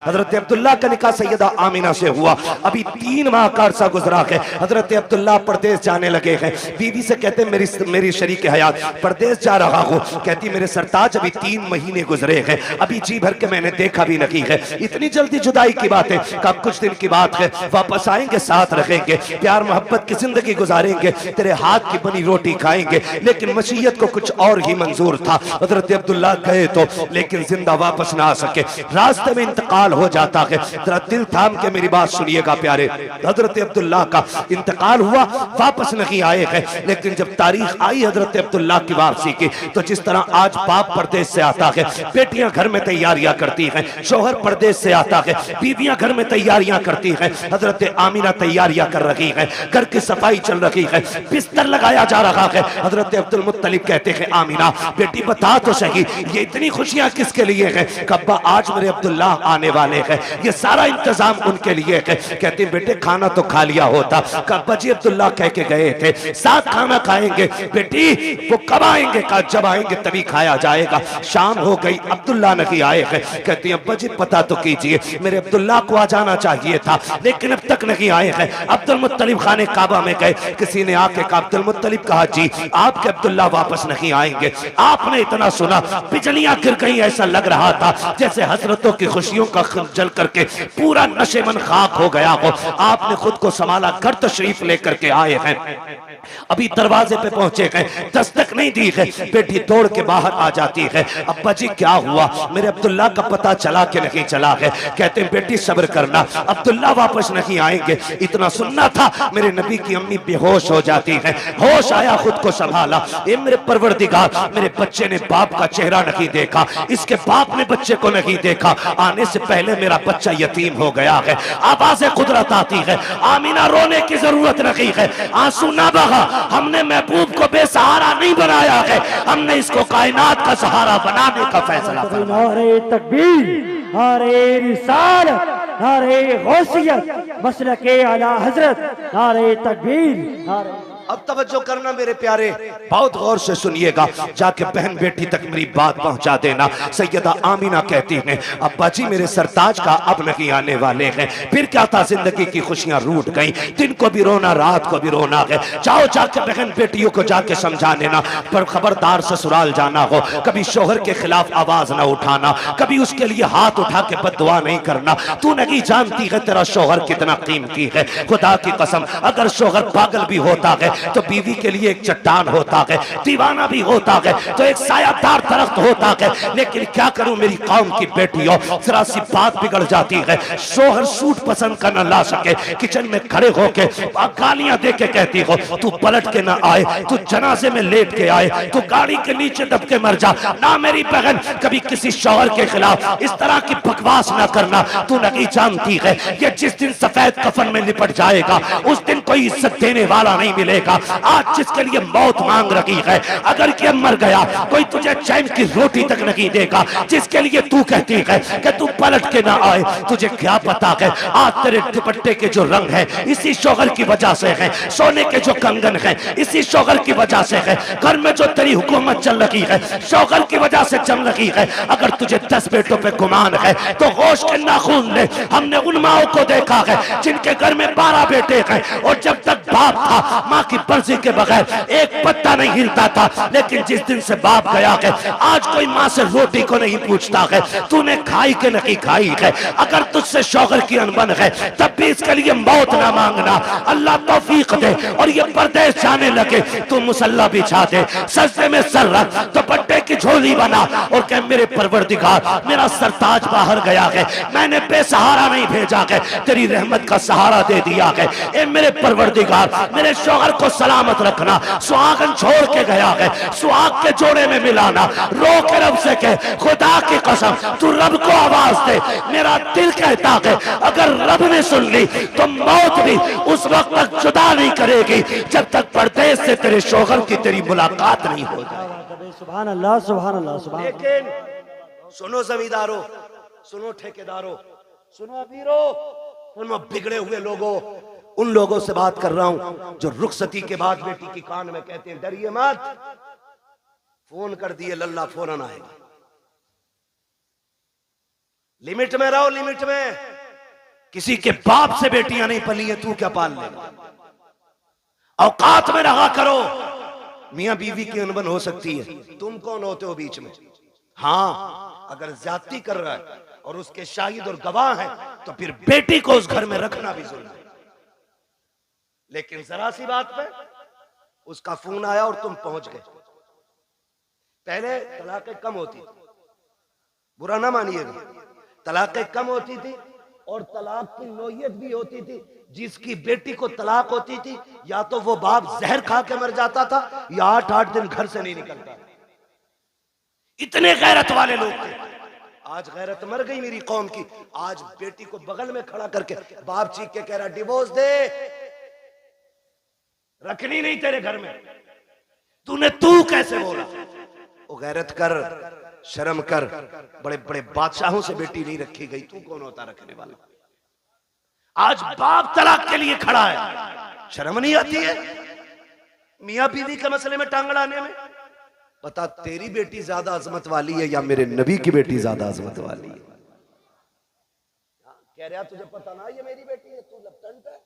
हजरत अब्दुल्ला का निकाह सैयदा आमिना से हुआ। अभी 3 माह का अरसा गुजरा है। हजरत अब्दुल्ला परदेश जाने लगे हैं। बीवी से कहते मेरी शरीक हयात परदेश जा रहा हूँ। कहती मेरे सरताज अभी 3 महीने गुजरे हैं, अभी जी भर के मैंने देखा भी नहीं है, इतनी जल्दी जुदाई की बात है। का कुछ दिन की बात है, वापस आएंगे, साथ रहेंगे, प्यार मोहब्बत की जिंदगी गुजारेंगे, तेरे हाथ की बनी रोटी खाएंगे। लेकिन मशीयत को कुछ और ही मंजूर था। हजरत अब्दुल्ला गए तो, लेकिन जिंदा वापस ना आ सके, रास्ते में इंतकाल हो जाता है। जरा दिल थाम के मेरी बात सुनिएगा प्यारे। हजरत अब्दुल्ला का इंतकाल हुआ, वापस नहीं आए हैं। लेकिन जब तारीख आई हजरत अब्दुल्ला की वापसी की, तो जिस तरह आज बाप परदेश से आता है, बेटियां घर में तैयारियां करती हैं, शोहर परदेश से आता है, बीवियां घर में तैयारियां करती हैं। हजरत आमिना तैयारियां कर रही हैं, घर की सफाई चल रही है, बिस्तर लगाया जा रहा है। हजरत अब्दुल मुत्तलिब कहते हैं आमिना बेटी बता तो सही, ये इतनी खुशियां किसके लिए हैं? कब्बा आज मेरे अब्दुल्ला आने वाले हैं, ये सारा इंतजाम उनके लिए है। कहते बेटे खाना तो खा लिया होता। कब्बा जी अब्दुल्ला कह के गए थे साथ खाना खाएंगे। बेटी वो कब आएंगे? का जब आएंगे तभी खाया जाएगा। शाम हो गई, अब्दुल्ला नहीं आए हैं। कहती अब्बा जी पता तो कीजिए, मेरे अब्दुल्ला को आ जाना चाहिए था, लेकिन अब तक नहीं आए हैं। अब्दुल मुत्तलिब खाने काबा में गए, किसी ने आके कहा अब्दुल मुत्तलिब कहा जी आपके अब्दुल्ला वापस नहीं आएंगे। आपने इतना सुना बिजलियां गिर गई, ऐसा लग रहा था जैसे हसरतों की खुशियों का जल करके पूरा नशेमन खाक हो गया हो। आपने खुद को संभाला, घर तशरीफ लेकर के आए हैं। अभी दरवाजे पे पहुंचे हैं, दस्तक नहीं दी है, बेटी दौड़ के बाहर आ जाती है। अब्बा जी क्या हुआ? मेरे अब्दुल्ला का पता चला कि नहीं चला है? कहते हैं बेटी सब्र करना, अब्दुल्ला वापस नहीं आएंगे। इतना सुनना था, मेरे नबी की अम्मी बेहोश हो जाती है। होश आया, खुद को संभाला, ए मेरे परवरदिगार, मेरे बच्चे ने बाप का चेहरा नहीं देखा, इसके बाप ने बच्चे को नहीं देखा, आने से पहले मेरा बच्चा यतीम हो गया है। आवाज़े कुदरत आती है, आमीना रोने की जरूरत नहीं है, आंसू ना बहा। हमने महबूब को बेसहारा नहीं बनाया है, हमने इसको कायनात का सहारा बनाने का फैसला किया। नारे तकबीर, नारे रिसालत, नारे गौसियत, मसलके आला हजरत, नारे तकबीर, नारे। अब तवज्जो करना मेरे प्यारे, बहुत गौर से सुनिएगा, जाके बहन बेटी तक मेरी बात पहुंचा देना। सैयदा आमिना कहती हैं अब्बा जी मेरे सरताज का अब नहीं आने वाले हैं। फिर क्या था, जिंदगी की खुशियां रूठ गई, दिन को भी रोना रात को भी रोना है। जाओ जाके बहन बेटियों को जाके समझा देना, पर खबरदार ससुराल जाना हो, कभी शोहर के खिलाफ आवाज ना उठाना, कभी उसके लिए हाथ उठा के बददुआ नहीं करना। तू नहीं जानती है तेरा शोहर कितना कीमती है। खुदा की कसम अगर शोहर पागल भी होता है तो बीवी के लिए एक चट्टान होता है, दीवाना भी होता है तो एक सायादार दरख्त होता है। लेकिन क्या करूं मेरी कौम की बेटियों, जरा सी बात बिगड़ जाती है, शोहर सूट पसंद कर न ला सके, किचन में खड़े होके गालियां दे के कहती हो तू पलट के ना आए, तू जनाजे में लेट के आए, तू गाड़ी के नीचे दब के मर जा। ना मेरी बहन कभी किसी शोहर के खिलाफ इस तरह की बकवास ना करना। तू नहीं जानती है ये जिस दिन सफेद कफन में लिपट जाएगा उस दिन कोई इज्जत देने वाला नहीं मिलेगा। आज जिसके लिए मौत मांग रही है, अगर ये मर गया कोई तुझे चैन की रोटी तक नहीं देगा। जिसके लिए तू कहती है कि तू पलट के ना आए, तुझे क्या पता है आज तेरे दुपट्टे के जो रंग है इसी शोहर की वजह से है, सोने के जो कंगन है इसी शोहर की वजह से है, घर में जो तेरी हुकूमत चल रही है शोहर की वजह से चल रही है। अगर तुझे 10 बेटों पे गुमान है तो होश के नाखून ले। हमने उन माओं को देखा है जिनके घर में 12 बेटे हैं और जब तक बाप था माँ की मर्जी के बगैर एक पत्ता नहीं हिलता था। लेकिन जिस दिन से बाप गया है आज कोई माँ से रोटी को नहीं पूछता है तूने खाई के नहीं खाई है। अगर तुझसे शौहर की अनबन है तब भी इसके लिए मौत ना मांगना। अल्लाह तौफीक दे और ये परदेश जाने लगे तू मुसल्ला बिछा दे, सजदे में सर रख, दुपट्टे की झोली बना और कह मेरे परवरदिगार मेरा सरताज बाहर गया है, मैंने बेसहारा नहीं भेजा है, तेरी रहमत का सहारा दे दिया है। ए मेरे परवरदिगार मेरे शौहर को सलामत रखना। सुहागन छोड़ के गया है, सुहाग के जोड़े में मिलाना। रो के रब से कह खुदा की कसम तू रब को आवाज दे। मेरा दिल कहता है अगर रब ने सुन ली तो मौत भी उस वक्त तक जुदा नहीं करेगी जब तक परदेश से तेरे शौहर की तेरी मुलाकात नहीं हो जाए। सुभान अल्लाह, सुभान अल्लाह, सुभान। लेकिन सुनो जमींदारों, सुनो ठेकेदारों, सुनो अमीरों, सुनो बिगड़े हुए लोगों, उन लोगों से बात कर रहा हूं जो रुखसती के बाद बेटी की कान में कहते हैं डरिए मत, फोन कर दिए लल्ला फौरन आएगा। लिमिट में रहो, लिमिट में। किसी के बाप से बेटियां नहीं पली है, तू क्या पाल लेगा? औकात में रहा करो। मियां बीवी की अनबन हो सकती है, तुम कौन होते हो बीच में? हाँ, अगर ज्यादती कर रहा है और उसके शाहिद और गवाह हैं तो फिर बेटी को उस घर में रखना भी जुल्म है। लेकिन जरा सी बात पे उसका फोन आया और तुम पहुंच गए। पहले तलाकें कम होती थी, बुरा ना मानिएगा, तलाकें कम होती थी और तलाक की नौयत भी होती थी। जिसकी बेटी को तलाक होती थी या तो वो बाप जहर खा के मर जाता था या 8-8 दिन घर से नहीं निकलता। इतने गैरत वाले लोग थे। आज गैरत मर गई मेरी कौम की। आज बेटी को बगल में खड़ा करके बाप चीख के कह रहा डिवोर्स दे, रखनी नहीं तेरे घर में। तू कैसे बोला? वो गैरत कर, शर्म कर। बड़े बड़े बादशाहों से बेटी नहीं रखी गई, तू कौन होता रखने वाला? आज बाप तलाक के लिए खड़ा है, शर्म नहीं आती है मियां बीवी के मसले में टांग अड़ाने में? बता, तेरी बेटी ज्यादा अजमत वाली है या मेरे नबी की बेटी ज्यादा अजमत वाली है? कह रहा तुझे पता ना ये मेरी बेटी है, तू लपटंट है,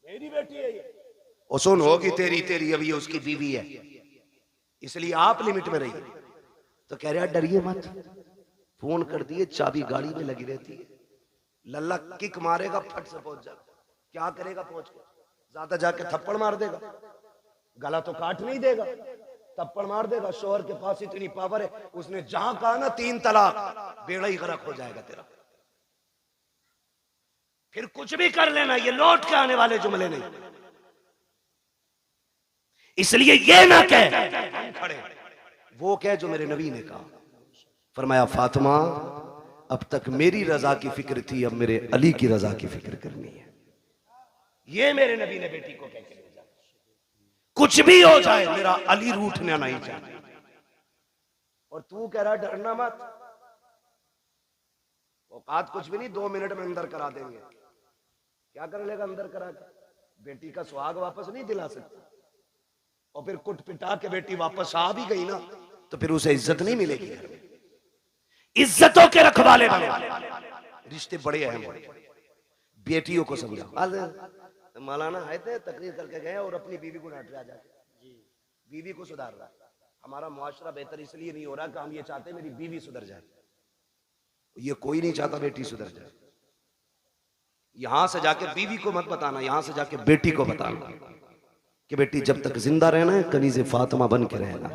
मेरी बेटी है ये। और सुन, होगी तेरी तेरी अभी उसकी बीवी है, इसलिए आप लिमिट में रहिए। तो कह रहा डरिए मत, फोन कर दिए, चाबी गाड़ी में लगी रहती है, लल्ला किक मारेगा, फट से पहुंच जा। क्या करेगा पहुंच के? ज्यादा जाके थप्पड़ मार देगा, गला तो काट नहीं देगा, थप्पड़ मार देगा। शोहर के पास इतनी पावर है, उसने जहां कहा ना 3 तलाक, बेड़ा ही गरक हो जाएगा तेरा। फिर कुछ भी कर लेना, ये लौट के आने वाले जुमले नहीं। इसलिए ये ना कह खड़े, वो कह जो मेरे नबी ने कहा। फरमाया फातिमा, अब तक मेरी रजा की फिक्र थी, अब मेरे अली की रजा की फिक्र करनी है। ये मेरे नबी ने बेटी को कह के भेजा। कुछ भी हो जाए, मेरा अली रूठना नहीं चाहिए। और तू कह रहा डरना मत, औकात कुछ भी नहीं, 2 मिनट में अंदर करा देंगे। क्या कर लेगा अंदर करा के? बेटी का सुहाग वापस नहीं दिला सकती। और फिर कुट पिटा के बेटी वापस आ भी गई ना, तो फिर उसे इज्जत नहीं मिलेगी घर में। इज्जतों के रखवाले बने, रिश्ते बड़े अहम हैं। बेटियों को समझाओ। मौलाना आए थे, तकरीर करके गए और अपनी बीवी को डांट रहा जाके, बीवी को सुधार रहा। हमारा मुआशरा बेहतर इसलिए नहीं हो रहा कि हम ये चाहते मेरी बीवी सुधर जाए। ये कोई नहीं चाहता बेटी सुधर जाए। यहां से जाके बीवी को मत बताना, यहां से जाके बेटी को बताना कि बेटी जब तक जिंदा रहना है कनीज़े फातिमा बन के रहना।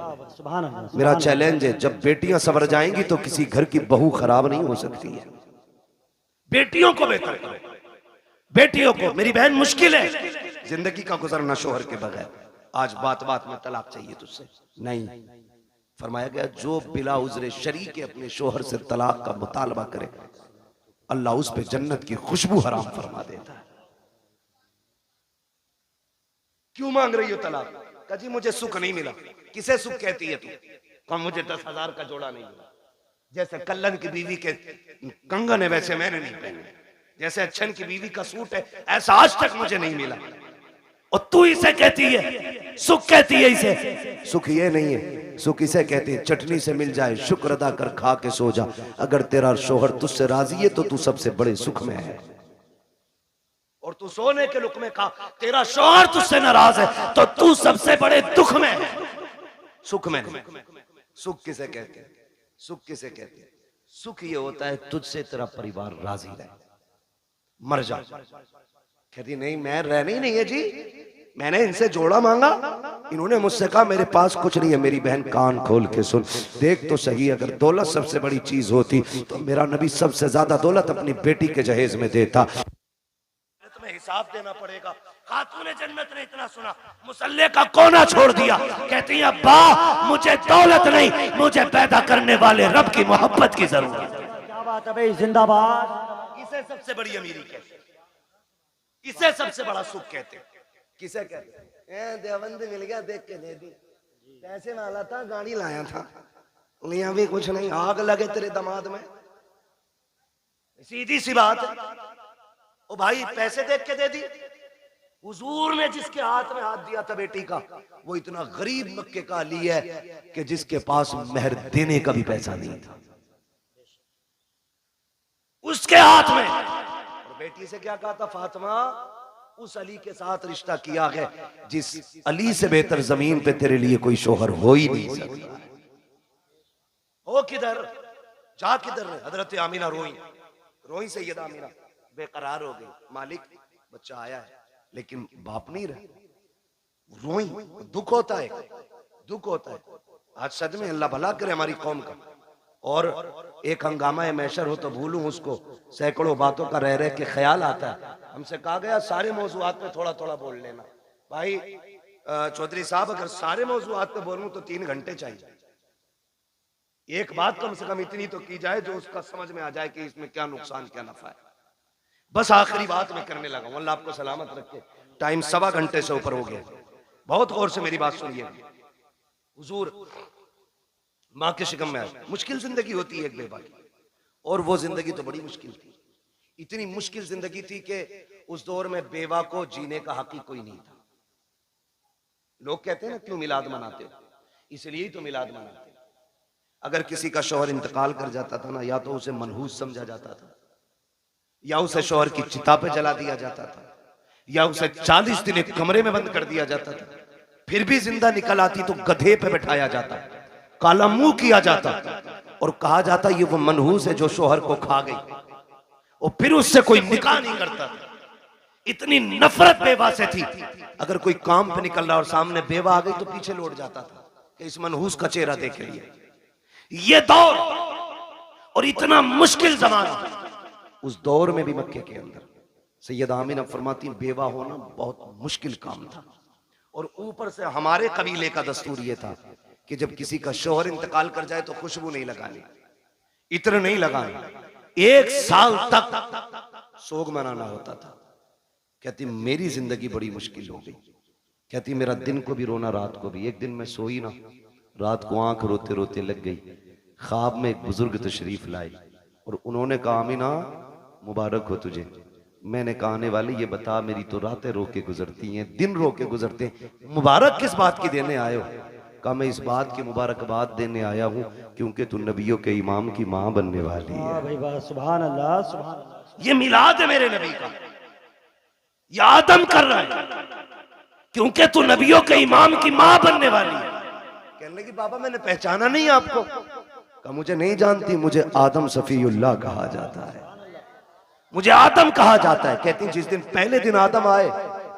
मेरा चैलेंज है, जब बेटियां सवर जाएंगी तो किसी घर की बहू खराब नहीं हो सकती है। बेटियों को बेहतर करो, बेटियों को। मेरी बहन, मुश्किल है जिंदगी का गुजरना शोहर के बगैर। आज बात बात में तलाक चाहिए तुझसे, नहीं। फरमाया गया जो बिला उज़्र शरी के अपने शोहर से तलाक का मुतालबा करे, अल्लाह उस पे जन्नत की खुशबू हराम फरमा देता है। क्यों मांग रही हो तलाक? कहा जी मुझे सुख नहीं मिला। किसे सुख कहती है तू? कहा मुझे 10,000 का जोड़ा नहीं मिला। जैसे कल्लन की बीवी के कंगन है वैसे मैंने नहीं पहने, जैसे अच्छन की बीवी का सूट है ऐसा आज तक मुझे नहीं मिला। और तू इसे कहती है सुख, कहती है इसे सुख? ये नहीं है सुख, इसे कहते हैं चटनी से मिल जाए शुक्र अदा कर खा के सो जा। अगर तेरा शोहर तुझसे राजी है तो तू सबसे बड़े सुख में है। और तू सोने के लुक में खा, तेरा शोहर तुझसे नाराज है तो तू सबसे बड़े दुख में है, सुख में नहीं। सुख किसे कहते हैं? सुख किसे कहते हैं? सुख ये होता है तुझसे तेरा परिवार राजी रहे, मर जा। कहती नहीं मैं रहनी नहीं है जी, मैंने इनसे जोड़ा मांगा, इन्होंने मुझसे कहा मेरे पास कुछ नहीं है। मेरी बहन कान खोल के सुन, देख तो सही, अगर दौलत सबसे बड़ी चीज होती तो मेरा नबी सबसे ज्यादा दौलत अपनी बेटी के जहेज में देता। तुम्हें हिसाब देना पड़ेगा। खातूने जन्नत ने इतना सुना, मुसल्ले का कोना छोड़ दिया। कहती है अब्बा मुझे दौलत नहीं, मुझे पैदा करने वाले रब की मोहब्बत की जरूरत है। क्या बात है भाई, जिंदाबाद। इसे सबसे बड़ी अमीरी कहते हैं, इसे सबसे बड़ा सुख कहते हैं। किसे कहते हैं? देवबंद मिल गया देख के दे दी, पैसे वाला था गाड़ी लाया था, लिया भी कुछ नहीं, आग लगे तेरे दामाद में। सीधी सी बात है। ओ भाई पैसे देख के दे दी। हुजूर ने जिसके हाथ में हाथ दिया था बेटी का, वो इतना गरीब मक्के का अली है कि जिसके पास मेहर देने का भी पैसा नहीं था। उसके हाथ में। और बेटी से क्या कहा था, फातिमा उस अली के साथ रिश्ता किया है जिस अली से बेहतर जमीन पे तेरे लिए कोई शोहर हो ही नहीं सकता। हो किधर, जा किधर। हजरत आमीना रोई रोई, सैयदा आमीना बेकरार हो गई, मालिक बच्चा आया है लेकिन बाप नहीं रहा। रोई, दुख होता है, दुख होता है। आज सदमे, अल्लाह भला करे हमारी कौम का। और एक हंगामा मैशर हो तो भूलूं उसको, सैकड़ों बातों का रह रह के ख्याल आता है। हमसे कहा गया सारे मौजूआत पे थोड़ा थोड़ा बोल लेना। भाई चौधरी साहब, अगर सारे मौजूआत पे बोलूं तो 3 घंटे चाहिए। एक बात कम से कम इतनी तो की जाए जो उसका समझ में आ जाए कि इसमें क्या नुकसान क्या नफा है। बस आखिरी बात मैं करने लगा हूं, अल्लाह आपको सलामत रखे। टाइम 1.25 घंटे से ऊपर हो गया। बहुत गौर से मेरी बात सुनिए। हुजूर माँ के शिकम में आए, मुश्किल जिंदगी होती है एक बेवा की, और वो जिंदगी तो बड़ी मुश्किल थी। इतनी मुश्किल जिंदगी थी कि उस दौर में बेवा को जीने का हक ही कोई नहीं था। लोग कहते हैं ना क्यों मिलाद मनाते हो, इसलिए ही तो मिलाद मनाते। अगर किसी का शौहर इंतकाल कर जाता था ना, या तो उसे मनहूस समझा जाता था, या उसे शौहर की चिता पे जला दिया जाता था, या उसे 40 दिन एक कमरे में बंद कर दिया जाता था। फिर भी जिंदा निकल आती तो गधे पे बैठाया जाता, काला मुंह किया जाता और कहा जाता ये वो मनहूस है जो शौहर को खा गई, और फिर उससे कोई निकाह नहीं करता था। इतनी नफरत बेवा से थी, अगर कोई काम पे निकल रहा और सामने बेवा आ गई तो पीछे लौट जाता था कि इस मनहूस का चेहरा देख लिए। ये दौर और इतना मुश्किल जमाना, उस दौर में भी मक्के के अंदर सैयदा आमीना फरमाती बेवा होना बहुत मुश्किल काम था। और ऊपर से हमारे कबीले का दस्तूर ये था कि जब किसी का शौहर इंतकाल कर जाए तो खुशबू नहीं लगानी, इत्र नहीं लगानी, 1 साल तक सोग मनाना होता था। कहती मेरी जिंदगी बड़ी मुश्किल हो गई। कहती मेरा दिन को भी रोना, रात को भी। एक दिन मैं सोई ना, रात को आंख रोते रोते लग गई। ख्वाब में एक बुजुर्ग तशरीफ लाए और उन्होंने कहा आमीना मुबारक हो तुझे। मैंने कहा आने वाले ये बता, मेरी तो रातें रो के गुजरती हैं, दिन रो के गुजरते हैं, मुबारक किस बात की देने आए हो? कहा मैं इस बात की मुबारकबाद देने आया हूँ क्योंकि तू नबियों के इमाम की माँ बनने वाली है। भाई वाह, सुभान अल्लाह, सुभान अल्लाह। ये मिलाद है मेरे नबी का, ये आदम कर रहा है क्योंकि तू नबियों के इमाम की माँ बनने वाली है। कहने लगी बाबा मैंने पहचाना नहीं आपको। कहा मुझे नहीं जानती, मुझे आदम सफीउल्लाह कहा जाता है, मुझे आदम कहा जाता है। कहती जिस दिन पहले दिन आदम आए,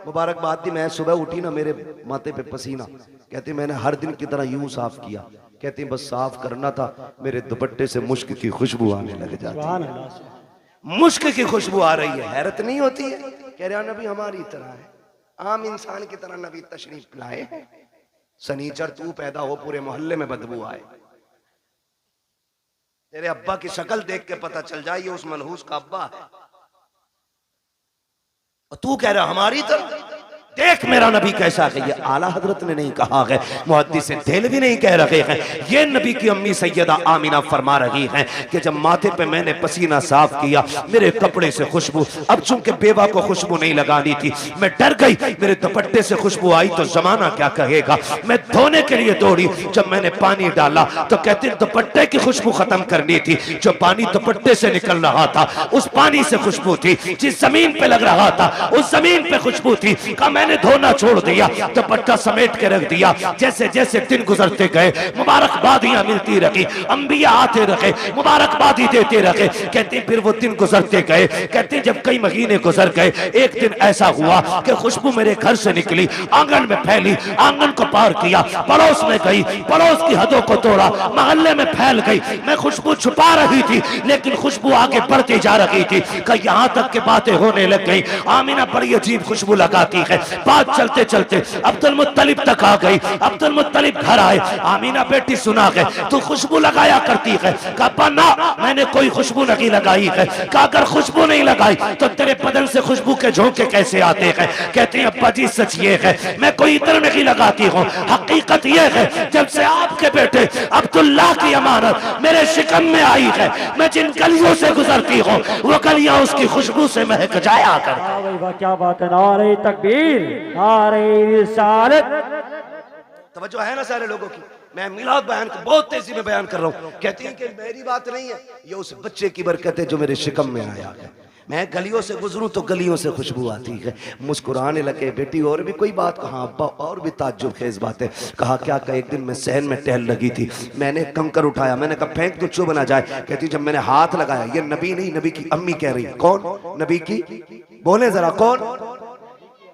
मुबारकबाद दी, मैं सुबह उठी ना मेरे माथे पे पसीना। कहती मैंने हर दिन की तरह यूं साफ किया। कहती बस साफ करना था, मेरे दुपट्टे से मुश्क की खुशबू आने लग जाती है। मुश्क की खुशबू आ रही है, हैरत नहीं होती है? कह रहा नबी हमारी तरह है, आम इंसान की तरह नबी तशरीफ लाए। सनीचर तू पैदा हो पूरे मोहल्ले में बदबू आए, तेरे अब्बा की शक्ल देख के पता चल जाए ये उस मनहूस का अब्बा है, और तू कह रहा हमारी तरह। देख मेरा नबी कैसा है। ये आला हजरत ने नहीं कहा है, मुहद्दिस देलवी नहीं कह रहे हैं, ये नबी की अम्मी सैयदा आमीना फरमा रही हैं कि जब माथे पे मैंने पसीना साफ किया, मेरे कपड़े से खुशबू, अब चूंकि बेवा को खुशबू नहीं लगानी थी, मैं डर गई मेरे दुपट्टे से खुशबू आई तो जमाना क्या कहेगा। मैं धोने के लिए दौड़ी, जब मैंने पानी डाला तो कहते दुपट्टे की खुशबू खत्म करनी थी। जो पानी दुपट्टे से निकल रहा था उस पानी से खुशबू थी, जिस जमीन पे लग रहा था उस जमीन पे खुशबू थी। मैंने धोना छोड़ दिया, दुपट्टा समेट के रख दिया। जैसे जैसे दिन गुजरते गए मुबारकबादियां मिलती रही, अंबिया आते रहे, मुबारकबादी देते रहे। कहते फिर वो दिन गुजरते गए। कहते जब कई महीने गुजर गए, एक दिन ऐसा हुआ कि खुशबू मेरे घर से निकली, आंगन में फैली, आंगन को पार किया, पड़ोस में गई, पड़ोस की हदों को तोड़ा, मोहल्ले में फैल गई। मैं खुशबू छुपा रही थी लेकिन खुशबू आगे बढ़ती जा रही थी कि यहाँ तक के बातें होने लग गई। आमीना बड़ी अजीब खुशबू लगाती है। बात चलते चलते अब्दुल मुत्तलिब तक आ गई। अब्दुल मुत्तलिब घर आए, आमीना बेटी सुना है तू खुशबू लगाया करती है। कहा ना मैंने कोई खुशबू नहीं लगाई है। कहा अगर खुशबू नहीं लगाई तो तेरे बदन से खुशबू के झोंके कैसे आते हैं? कहते हैं अब्बा जी सच ये है मैं कोई इत्र नहीं लगाती हूँ, हकीकत ये है जब से आपके बेटे अब्दुल्लाह की अमानत मेरे शिकम में आई है, मैं जिन गलियों से गुजरती हूँ वो गलियां उसकी खुशबू से महक जाया कर। क्या बात है, नारे तकबीर, नारे रिसालत। तवज्जो है ना सारे लोगों की? मैं मिलाद बयान को बहुत तेजी में बयान कर रहा हूँ। कहती हैं कि मेरी बात नहीं है, ये उस बच्चे की बरकत है जो मेरे शिकम में आया है। मैं गलियों से गुजरूं तो गलियों से खुशबू आती है। मुस्कुराने लगे। बेटी और भी कोई बात? कहा अब्बा और भी ताज्जुब खेज बात है। कहा क्या? का एक दिन मैं सहन में टहल लगी थी, मैंने कंकर उठाया, मैंने कहा फेंक तो चुभ ना जाए। कहती जब मैंने हाथ लगाया, ये नबी नहीं नबी की अम्मी कह रही। कौन नबी की? बोले जरा कौन?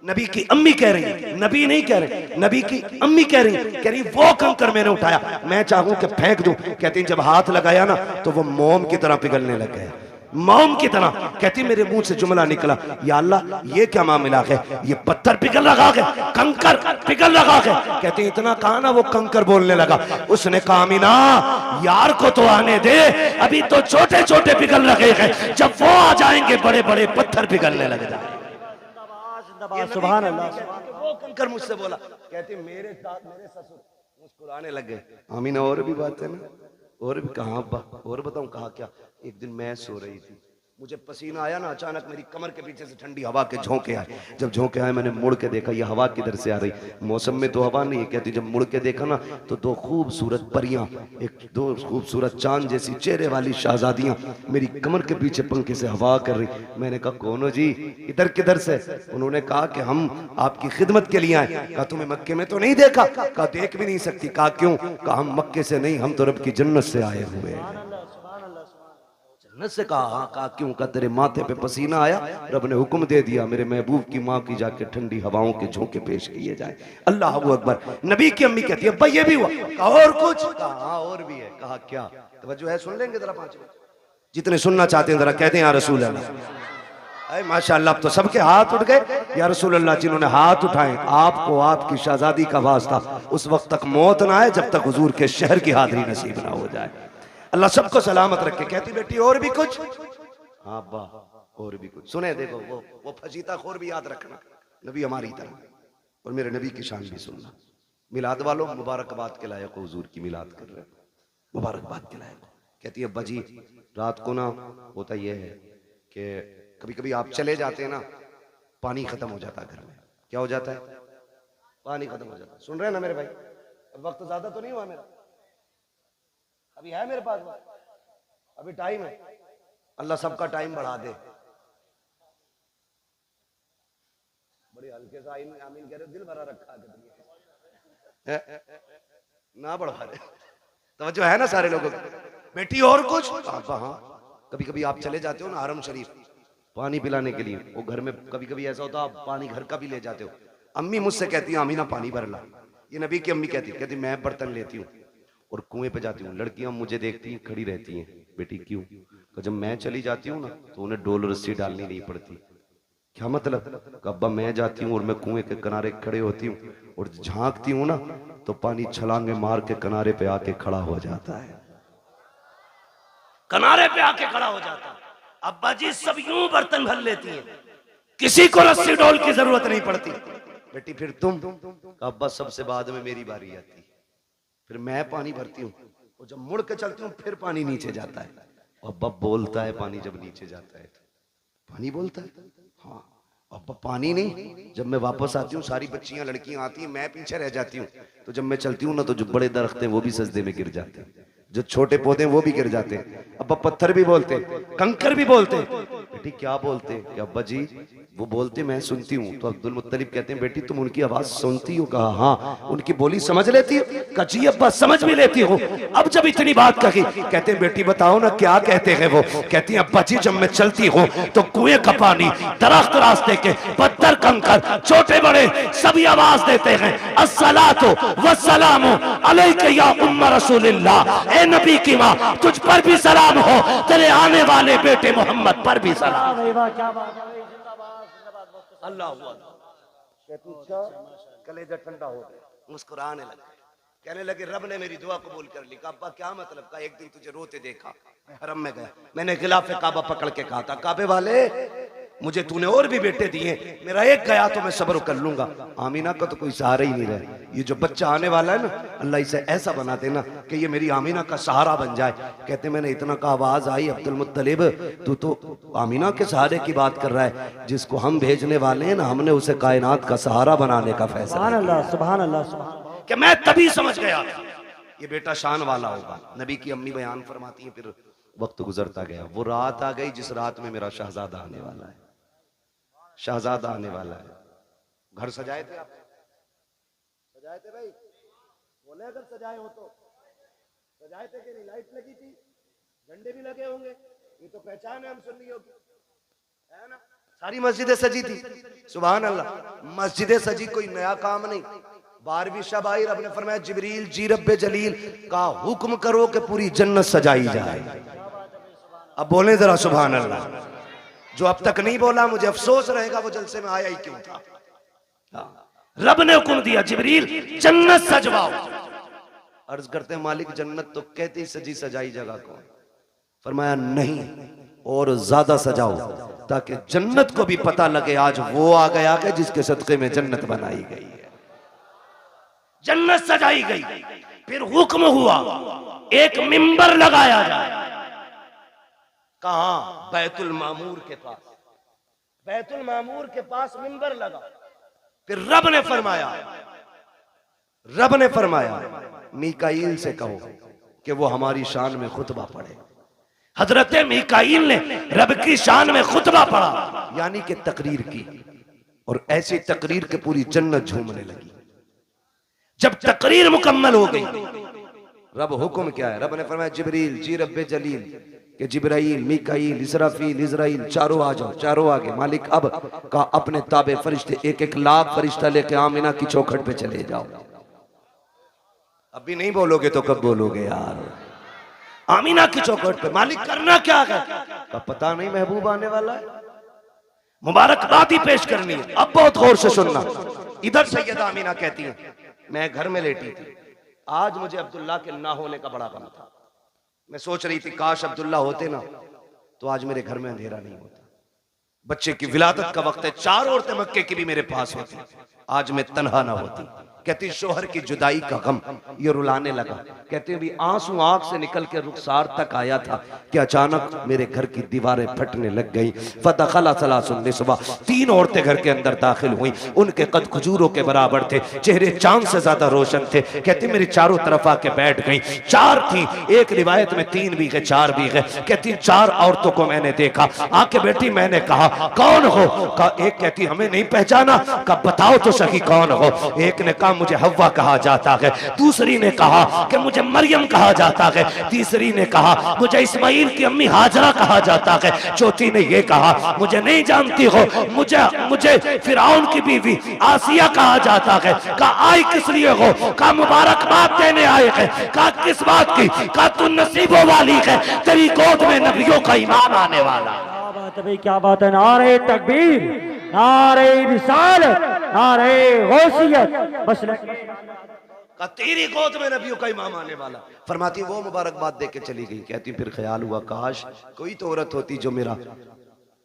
नबी की अम्मी कह रही है, नबी नहीं कह रही, नबी की अम्मी कह रही वो कंकर मैंने उठाया, मैं चाहूं कि फेंक दूं। कहती जब हाथ लगाया ना तो वो मोम की तरह पिघलने लग गया, मोम की तरह। कहती मेरे मुंह से जुमला निकला, या अल्लाह ये क्या मामला है, ये पत्थर पिघल लगा है, कंकर पिघल लगा है। कहती इतना कहा ना वो कंकर बोलने लगा। उसने कहा अमीना यार को तो आने दे, अभी तो छोटे छोटे पिघल रहे हैं, जब वो आ जाएंगे बड़े बड़े पत्थर पिघलने लग जाए। सुभान अल्लाह। वो कंकर मुझसे बोला। कहती मेरे ससुर मुस्कुराने लग गए। अमीना और भी बात है ना, और भी कहा अब्बा और बताऊं? कहा क्या? एक दिन मैं सो रही थी, मुझे पसीना आया ना, अचानक मेरी कमर के पीछे से ठंडी हवा के झोंके आए। जब झोंके आए मैंने मुड़ के देखा, ये हवा किधर से आ रही? मौसम में तो हवा नहीं है। कहती जब मुड़ के देखा ना तो दो खूबसूरत परियां, दो खूबसूरत चांद जैसी चेहरे वाली शहजादियां मेरी कमर के पीछे पंखे से हवा कर रही। मैंने कहा कौन हो जी, इधर किधर से? उन्होंने कहा कि हम आपकी खिदमत के लिए आए। कहा तुम्हें मक्के में तो नहीं देखा? कहा देख भी नहीं सकती। कहा क्यों? कहा हम मक्के से नहीं, हम तो रब की जन्नत से आए हुए हैं। से कहा हाँ। कहा क्यों? का तेरे माथे पे पसीना आया, रब ने हुक्म दे दिया मेरे महबूब की माँ की जाके ठंडी हवाओं के झोंके पेश किए जाए। अल्लाह अकबर। नबी की अम्मी कहती है भाई ये भी हुआ? कहा और कुछ? कहा हाँ और भी है। कहा क्या? तवज्जो है, सुन लेंगे जरा 5 मिनट, जितने सुनना चाहते हैं जरा कहते हैं या रसूल अल्लाह। माशाअल्लाह, अब तो सबके हाथ उठ गए या रसूल अल्लाह। जिन्होंने हाथ उठाए आपको आपकी शहजादी का वास्ता उस वक्त तक मौत ना आए जब तक हुजूर के शहर की हाजिरी नसीब ना हो जाए। अल्लाह सबको सलामत रखे। कहती बेटी और भी कुछ? हाँ अब्बा और भी कुछ। सुने देखो वो फजीता खोर भी याद रखना, नबी हमारी तरह, और मेरे नबी की शान भी सुनना। मिलाद वालों मुबारकबाद के लायक हुजूर की मिलाद कर रहे, मुबारकबाद के लायक। कहती है अब्बा जी रात को ना होता यह है कि कभी कभी आप चले जाते हैं ना, पानी खत्म हो जाता है घर में। क्या हो जाता है? पानी खत्म हो जाता है। सुन रहे हैं ना मेरे भाई? वक्त ज्यादा तो नहीं हुआ मेरा, अभी है मेरे पास वक्त, अभी टाइम है। अल्लाह सबका टाइम बढ़ा दे। बड़ी हल्के से आमीन कह रहे, दिल भरा रखा है ना, बढ़ा रहे। तवज्जो है ना सारे लोगों को? बेटी और कुछ? हाँ कभी कभी आप चले जाते हो ना हरम शरीफ पानी पिलाने के लिए, वो घर में कभी कभी ऐसा होता आप पानी घर का भी ले जाते हो। अम्मी मुझसे कहती है अमीना पानी भर ला। ये नबी की अम्मी कहती मैं बर्तन लेती हूँ और कुएं पे जाती हूँ। लड़कियां मुझे देखती हैं खड़ी रहती हैं, बेटी क्यों? तो जब मैं चली जाती हूँ ना तो उन्हें डोल रस्सी डालनी नहीं पड़ती। क्या मतलब? अब्बा मैं जाती हूँ और मैं कुएं के किनारे खड़े होती हूँ और झांकती हूँ ना तो पानी छलांगे मार के किनारे पे आके खड़ा हो जाता है, किनारे पे आके खड़ा हो जाता है। अब्बा जी सब यूं बर्तन भर लेती हैं, किसी को रस्सी डोल की जरूरत नहीं पड़ती। बेटी फिर तुम? अब्बा सबसे बाद में मेरी बारी आती, फिर मैं पानी भरती हूँ और जब मुड़ के चलती हूँ फिर पानी नीचे जाता है। अब्बा बोलता है पानी जब नीचे जाता है तो पानी बोलता है। हाँ अब्बा पानी नहीं। जब मैं वापस आती हूँ सारी बच्चियां लड़कियां आती हैं, मैं पीछे रह जाती हूँ। तो जब मैं चलती हूँ ना तो जो बड़े दरख्त हैं वो भी सजदे में गिर जाते हैं, जो छोटे पौधे वो भी गिर जाते हैं। अब्बा पत्थर भी बोलते, कंकर भी बोलते। बेटी क्या बोलते? अब्बा जी वो बोलते मैं सुनती हूँ। तो अब्दुल मुत्तलिब कहते हैं बेटी तुम उनकी आवाज सुनती हो? कहा हाँ। उनकी बोली समझ लेती हो? कहा जी अब्बा समझ भी लेती हो। अब जब इतनी बात कही कहते हैं बेटी बताओ ना क्या कहते हैं वो? कहती है अब्बा जी जब मैं चलती हूँ तो कुएं का पानी, दरख्त, रास्ते के पत्थर, कंकर, छोटे बड़े सभी आवाज देते हैं अस्सलातु वस्सलामु अलैका या उम्म रसूलिल्लाह। ए नबी की माँ तुझ पर भी सलाम हो, तेरे आने वाले बेटे मोहम्मद पर भी सलाम। अल्लाह कलेजा ठंडा हो गया, मुस्कुराने लगे, कहने लगे रब ने मेरी दुआ कबूल कर ली। काबा क्या मतलब? का एक दिन तुझे रोते देखा, हरम में गया, मैंने खिलाफे काबा पकड़ के कहा था काबे वाले मुझे तूने और भी बेटे दिए, मेरा एक गया तो मैं सब्र कर लूंगा। आमीना का तो कोई सहारा ही नहीं रहा। ये जो बच्चा आने वाला है ना अल्लाह इसे ऐसा बना देना कि ये मेरी आमीना का सहारा बन जाए। कहते मैंने इतना का आवाज आई अब्दुल मुत्तलिब तू तो आमीना के सहारे की बात कर रहा है, जिसको हम भेजने वाले हैं ना हमने उसे कायनात का सहारा बनाने का फैसला। सुभान अल्लाह सुभान अल्लाह सुभान। कि मैं तभी समझ गया ये बेटा शान वाला होगा। नबी की अम्मी बयान फरमाती है, फिर वक्त गुजरता गया। वो रात आ गई जिस रात में मेरा शहजादा आने वाला है, शहजादा आने वाला है। घर सजाए थे आप? सजाए थे भाई? बोले अगर सजाए हो तो सजाए थे कि नहीं? लाइट लगी थी, झंडे भी लगे होंगे, ये तो पहचान है हम सुन्नियों की, है ना? सारी मस्जिदें सजी थी। सुभान अल्लाह। मस्जिदें सजी कोई नया काम नहीं। 12वीं शब आई, रब ने फरमाया जिब्रील जी रब्बे जलील का हुक्म करो कि पूरी जन्नत सजाई जाए। अब बोले जरा सुभान अल्लाह। जो अब तक नहीं बोला मुझे अफसोस रहेगा, वो जलसे में आया ही क्यों था। रब ने हुक्म दिया जिब्रील जन्नत सजवाओ। अर्ज करते हैं मालिक जन्नत तो कहते ही सजी सजाई जगह कौन? फरमाया नहीं, और ज्यादा सजाओ ताकि जन्नत को भी पता लगे आज वो आ गया कि जिसके सदके में जन्नत बनाई गई है। जन्नत सजाई गई। फिर हुक्म हुआ एक मिंबर लगाया जाए। कहां? बैतुल मामूर के पास। बैतुल मामूर के पास मिंबर लगा। फिर रब ने फरमाया मीकाईल से कहो कि वो हमारी शान में खुतबा पढ़े। हजरत मीकाईल ने रब की शान में खुतबा पढ़ा, यानी कि तकरीर की, और ऐसी तकरीर के पूरी जन्नत झूमने लगी। जब तकरीर मुकम्मल हो गई, रब हुक्म क्या है? रब ने फरमाया जिब्रील जी रब्बे जलील कि जिब्राइल, मीकाईल, इसराफील, इजराइल चारों आ जाओ। चारों आगे। मालिक अब का अपने ताबे फरिश्ते 1-1 लाख फरिश्ता लेके आमिना की चौखट पे चले जाओ। अभी नहीं बोलोगे तो कब बोलोगे यार? आमिना की चौखट पे। मालिक करना क्या है? का पता नहीं, महबूब आने वाला है, मुबारकबाद ही पेश करनी है। अब बहुत गौर से सुनना। इधर सैयदा आमिना कहती है मैं घर में लेटी थी, आज मुझे अब्दुल्ला के ना होने का बड़ा गम था। मैं सोच रही थी काश अब्दुल्ला होते ना तो आज मेरे घर में अंधेरा नहीं होता। बच्चे की विलादत का वक्त है, 4 औरतें मक्के की भी मेरे पास होती, आज मैं तन्हा ना होती। कहती शोहर की जुदाई का गम ये रुलाने लगा। कहते भी आंसू आंख से निकल के रुखसार तक आया था कि अचानक मेरे घर की दीवारें फटने लग गई। फदखला सलासुन निस्वा, 3 औरतें घर के अंदर दाखिल हुई। उनके कद खजूरों के बराबर थे, चेहरे चांद से ज्यादा रोशन थे। कहती मेरी चारों तरफ आके बैठ गई। 4 थी, एक रिवायत में 3 भी गए, 4 भी गए। कहती 4 औरतों को मैंने देखा, आके बैठी। मैंने कहा कौन हो? का एक कहती हमें नहीं पहचाना। का बताओ तो सही कौन हो? एक ने कहा मुझे हव्वा कहा जाता है, दूसरी ने कहा कि मुझे मरियम कहा जाता है, तीसरी ने कहा मुझे इस्माइल की अम्मी हाजरा कहा जाता है, चौथी ने यह कहा मुझे नहीं जानती हो, मुझे फिरौन की बीवी आसिया कहा जाता है। का आई किस लिए हो? का मुबारकबाद देने आए हैं। का किस बात की? का तू नसीबों वाली है, तेरी गोद में नबियों का इमाम आने वाला। क्या बात है भाई, क्या बात है। नारे तकबीर, नारे रिसालत, नारे गौसियत। बस का तेरी गोद में नबियों का इमाम आने वाला। फरमाती वो मुबारकबाद दे के चली गई। कहती फिर ख्याल हुआ काश कोई तो औरत होती जो मेरा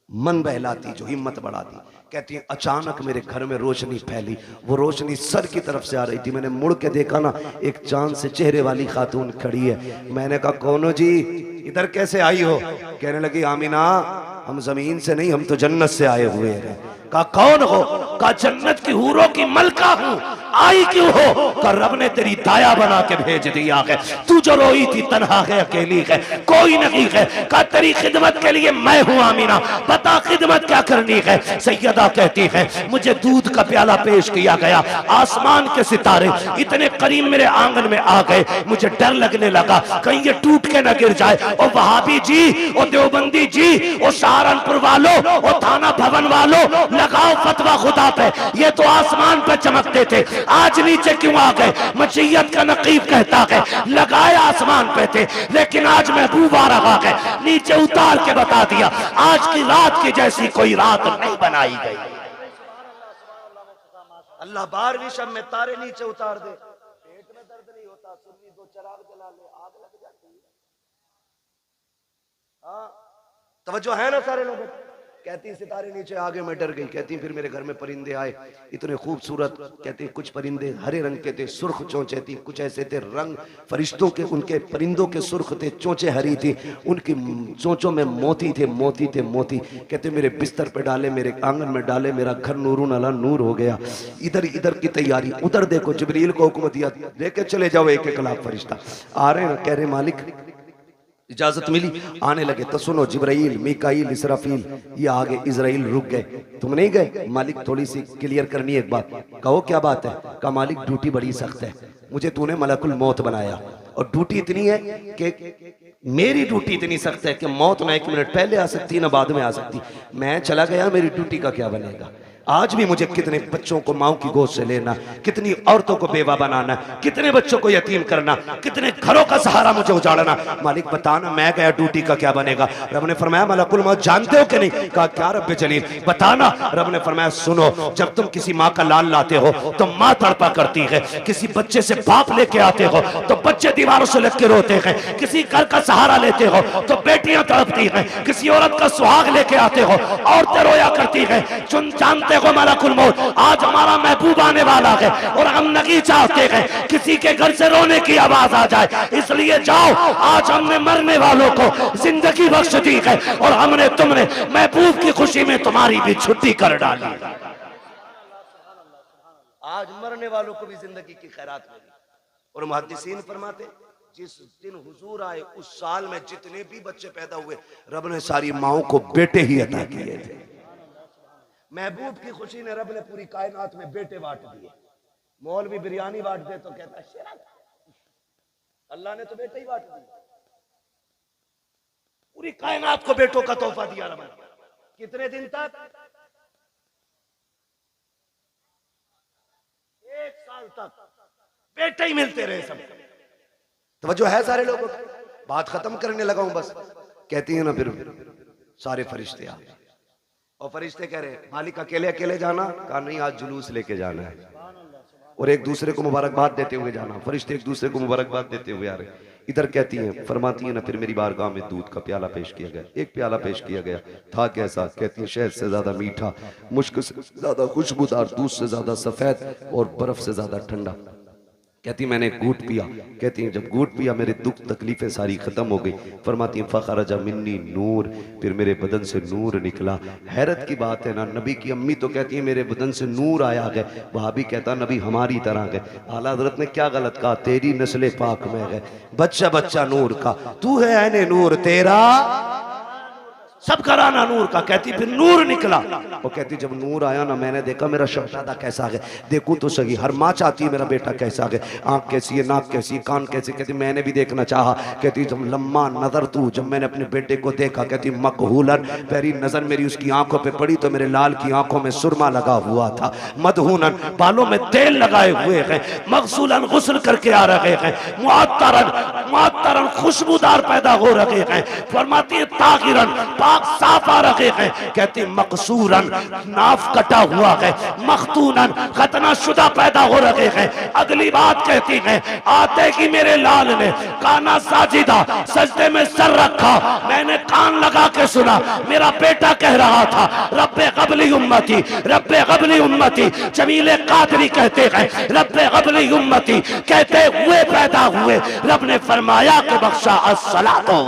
मन बहलाती, जो हिम्मत बढ़ाती। कहती है अचानक मेरे घर में रोशनी फैली, वो रोशनी सर की तरफ से आ रही थी। मैंने मुड़ के देखा ना, एक चांद से चेहरे वाली खातून खड़ी है। मैंने कहा कौन हो जी, इधर कैसे आई हो? कहने लगी आमिना हम जमीन से नहीं, हम तो जन्नत से आए हुए हैं। कहा कौन हो? कहा जन्नत की हूरों की मलका हूं। आई क्यों हो? का रब ने तेरी दाया बना के भेज दिया है। तू जो रोई थी तन्हा है, अकेली है, कोई नहीं है। का तेरी खिदमत के लिए मैं हूं आमिना, बता खिदमत क्या करनी है? सैयदा कहती है मुझे दूध का प्याला पेश किया गया, आसमान के सितारे इतने करीब मेरे आंगन में आ गए, मुझे डर लगने लगा कहीं ये टूट के न गिर जाए। और वहाबी जी, और देवबंदी जी, और सहारनपुर वालों, और थाना भवन वालों, लगाओ फतवा खुदा पे। ये तो आसमान पे चमकते थे, आज नीचे क्यों आ गए? मशीयत का नकीब कहता है लगाए आसमान पे थे, लेकिन आज महबूब आ रहा है, नीचे उतार के बता दिया आज की रात की जैसी कोई रात नहीं बनाई गई। अल्लाह 12वीं शब में तारे नीचे उतार दे, पेट में दर्द नहीं होता, सुन्नी 2 चिराग जला ले, आग लग जाती है। हाँ तवज्जो है ना सारे लोग? कहती सितारे नीचे आगे मैं डर गई। कहती फिर मेरे घर में परिंदे आए इतने खूबसूरत, कहते कुछ परिंदे हरे रंग के थे, सुर्ख चोंचे थी, कुछ ऐसे थे रंग फरिश्तों के, उनके परिंदों के सुर्ख थे, चोंचे हरी थी, उनकी चोंचों में मोती थे, मोती थे मोती। कहते मेरे बिस्तर पे डाले, मेरे आंगन में डाले, मेरा घर नूरून अला नूर हो गया। इधर इधर की तैयारी, उधर देखो जिब्रील को हुक्म दिया लेके चले जाओ एक एक लाख फरिश्ता आ रहे हैं। कह रहे मालिक इजाजत मिली, आने लगे तो सुनो जिब्राइल मीकाईल इसराफील ये आगे, इजराइल रुक गए। तुम नहीं गए? मालिक थोड़ी सी क्लियर करनी है एक बात। कहो क्या बात है? कहा मालिक ड्यूटी बड़ी सख्त है, मुझे तूने मलकुल मौत बनाया और ड्यूटी इतनी है कि मेरी ड्यूटी इतनी सख्त है कि मौत ना 1 मिनट पहले आ सकती ना बाद में आ सकती। मैं चला गया, मेरी ड्यूटी का क्या बनेगा? आज भी मुझे कितने बच्चों को माओ की गोद से लेना, कितनी औरतों को बेवा बनाना, कितने बच्चों को यतीम करना, कितने घरों का सहारा मुझे उजाड़ना। मालिक बताना मैं गया ड्यूटी का क्या बनेगा? रब ने फरमाया मलकुल मौत जानते हो कि नहीं? कहा क्या रब जलील बताना। रब ने फरमाया सुनो, जब तुम किसी माँ का लाल लाते हो तो माँ तड़पा करती है, किसी बच्चे से बाप लेके आते हो तो बच्चे दीवारों से लग के रोते हैं, किसी घर का सहारा लेते हो तो बेटियां तड़पती हैं, किसी औरत का सुहाग लेके आते हो औरतें रोया करती हैं। जानते हो मलकुल मौत आज हमारा महबूब आने वाला है और हम नहीं चाहते हैं किसी के घर से रोने की आवाज आ जाए, इसलिए जाओ आज हमने मरने वालों को जिंदगी बख्श दी है और हमने तुमने महबूब की खुशी में तुम्हारी भी छुट्टी कर डाली। आज मरने वालों को भी जिंदगी की खैरात मिली। और मुहद्दिसीन फरमाते जिस दिन हुजूर आए उस साल में जितने भी बच्चे पैदा हुए रब ने सारी माओं को बेटे ही अता किए थे। महबूब की खुशी ने रब ने पूरी कायनात में बेटे बांट दिए। मौलवी बिरयानी बांट दे तो कहता है अल्लाह ने तो बेटे ही बांट दिए। पूरी कायनात को बेटों का तोहफा दिया रब ने। कितने दिन तक? 1 साल तक बेटे ही मिलते रहे सब। तवज्जो है सारे लोगों की? बात खत्म करने लगा हूं बस। कहती है ना फिर सारे फरिश्ते आ गए और फरिश्ते कह रहे मालिक अकेले अकेले जाना? कहा नहीं आज जुलूस लेके जाना है और एक दूसरे को मुबारकबाद देते हुए जाना। फरिश्ते एक दूसरे को मुबारकबाद देते हुए आ रहे। इधर कहती हैं फरमाती है ना फिर मेरी बारगाह में दूध का प्याला पेश किया गया। एक प्याला पेश किया गया था कैसा? कहती है शहद से ज्यादा मीठा, मुश्क से ज्यादा खुशबूदार, दूध से ज्यादा सफेद और बर्फ से ज्यादा ठंडा। कहती मैंने घूट पिया। कहती हैं जब घूट पिया मेरे दुख तकलीफें सारी खत्म हो गई। फरमाती हैं फखरजा मिन्नी नूर, फिर मेरे बदन से नूर निकला। हैरत की बात है ना, नबी की अम्मी तो कहती है मेरे बदन से नूर आया गया, वहां भी कहता नबी हमारी तरह गए। आला हज़रत ने क्या गलत कहा? तेरी नस्ल पाक में है बच्चा बच्चा नूर का, तू है ऐने नूर तेरा सब कराना नूर का। कहती फिर नूर निकला। वो कहती जब नूर आया ना मैंने देखा मेरा शहजादा कैसा है, देखूं तो सही। हर माँ चाहती है मेरा बेटा कैसा है, आंख कैसी है, नाक कैसी है, कान कैसे। कहती मैंने भी देखना चाहा। कहती जब लम्मा नजर तू, जब मैंने अपने बेटे को देखा, कहती मकहूलन पहली नजर मेरी उसकी आंखों पे पड़ी तो मेरे लाल की आंखों में सुरमा लगा हुआ था, मदहूनन बालों में तेल लगाए हुए हैं, मगसूलन गुस्ल करके आ रहे हैं, मुअत्तरन खुशबूदार पैदा हो रहे हैं। फरमाती है ताहिरन पाक साफ आ रहे हैं। कहती मकसूरन नाफ कटा हुआ है, मखतूनन खतना शुदा पैदा हो रहे हैं। अगली बात कहती है आते ही मेरे लाल ने काना साजिदा सजदे में सर रखा, मैंने कान लगा के सुना मेरा बेटा कह रहा था रब्बे क़ब्ली उम्मती, रब्बे क़ब्ली उम्मती। जमीले कादरी कहते हैं रब्बे क़ब्ली उम्मती कहते हुए पैदा हुए। रब ने फरमाया कि बख्शा अस्सलातो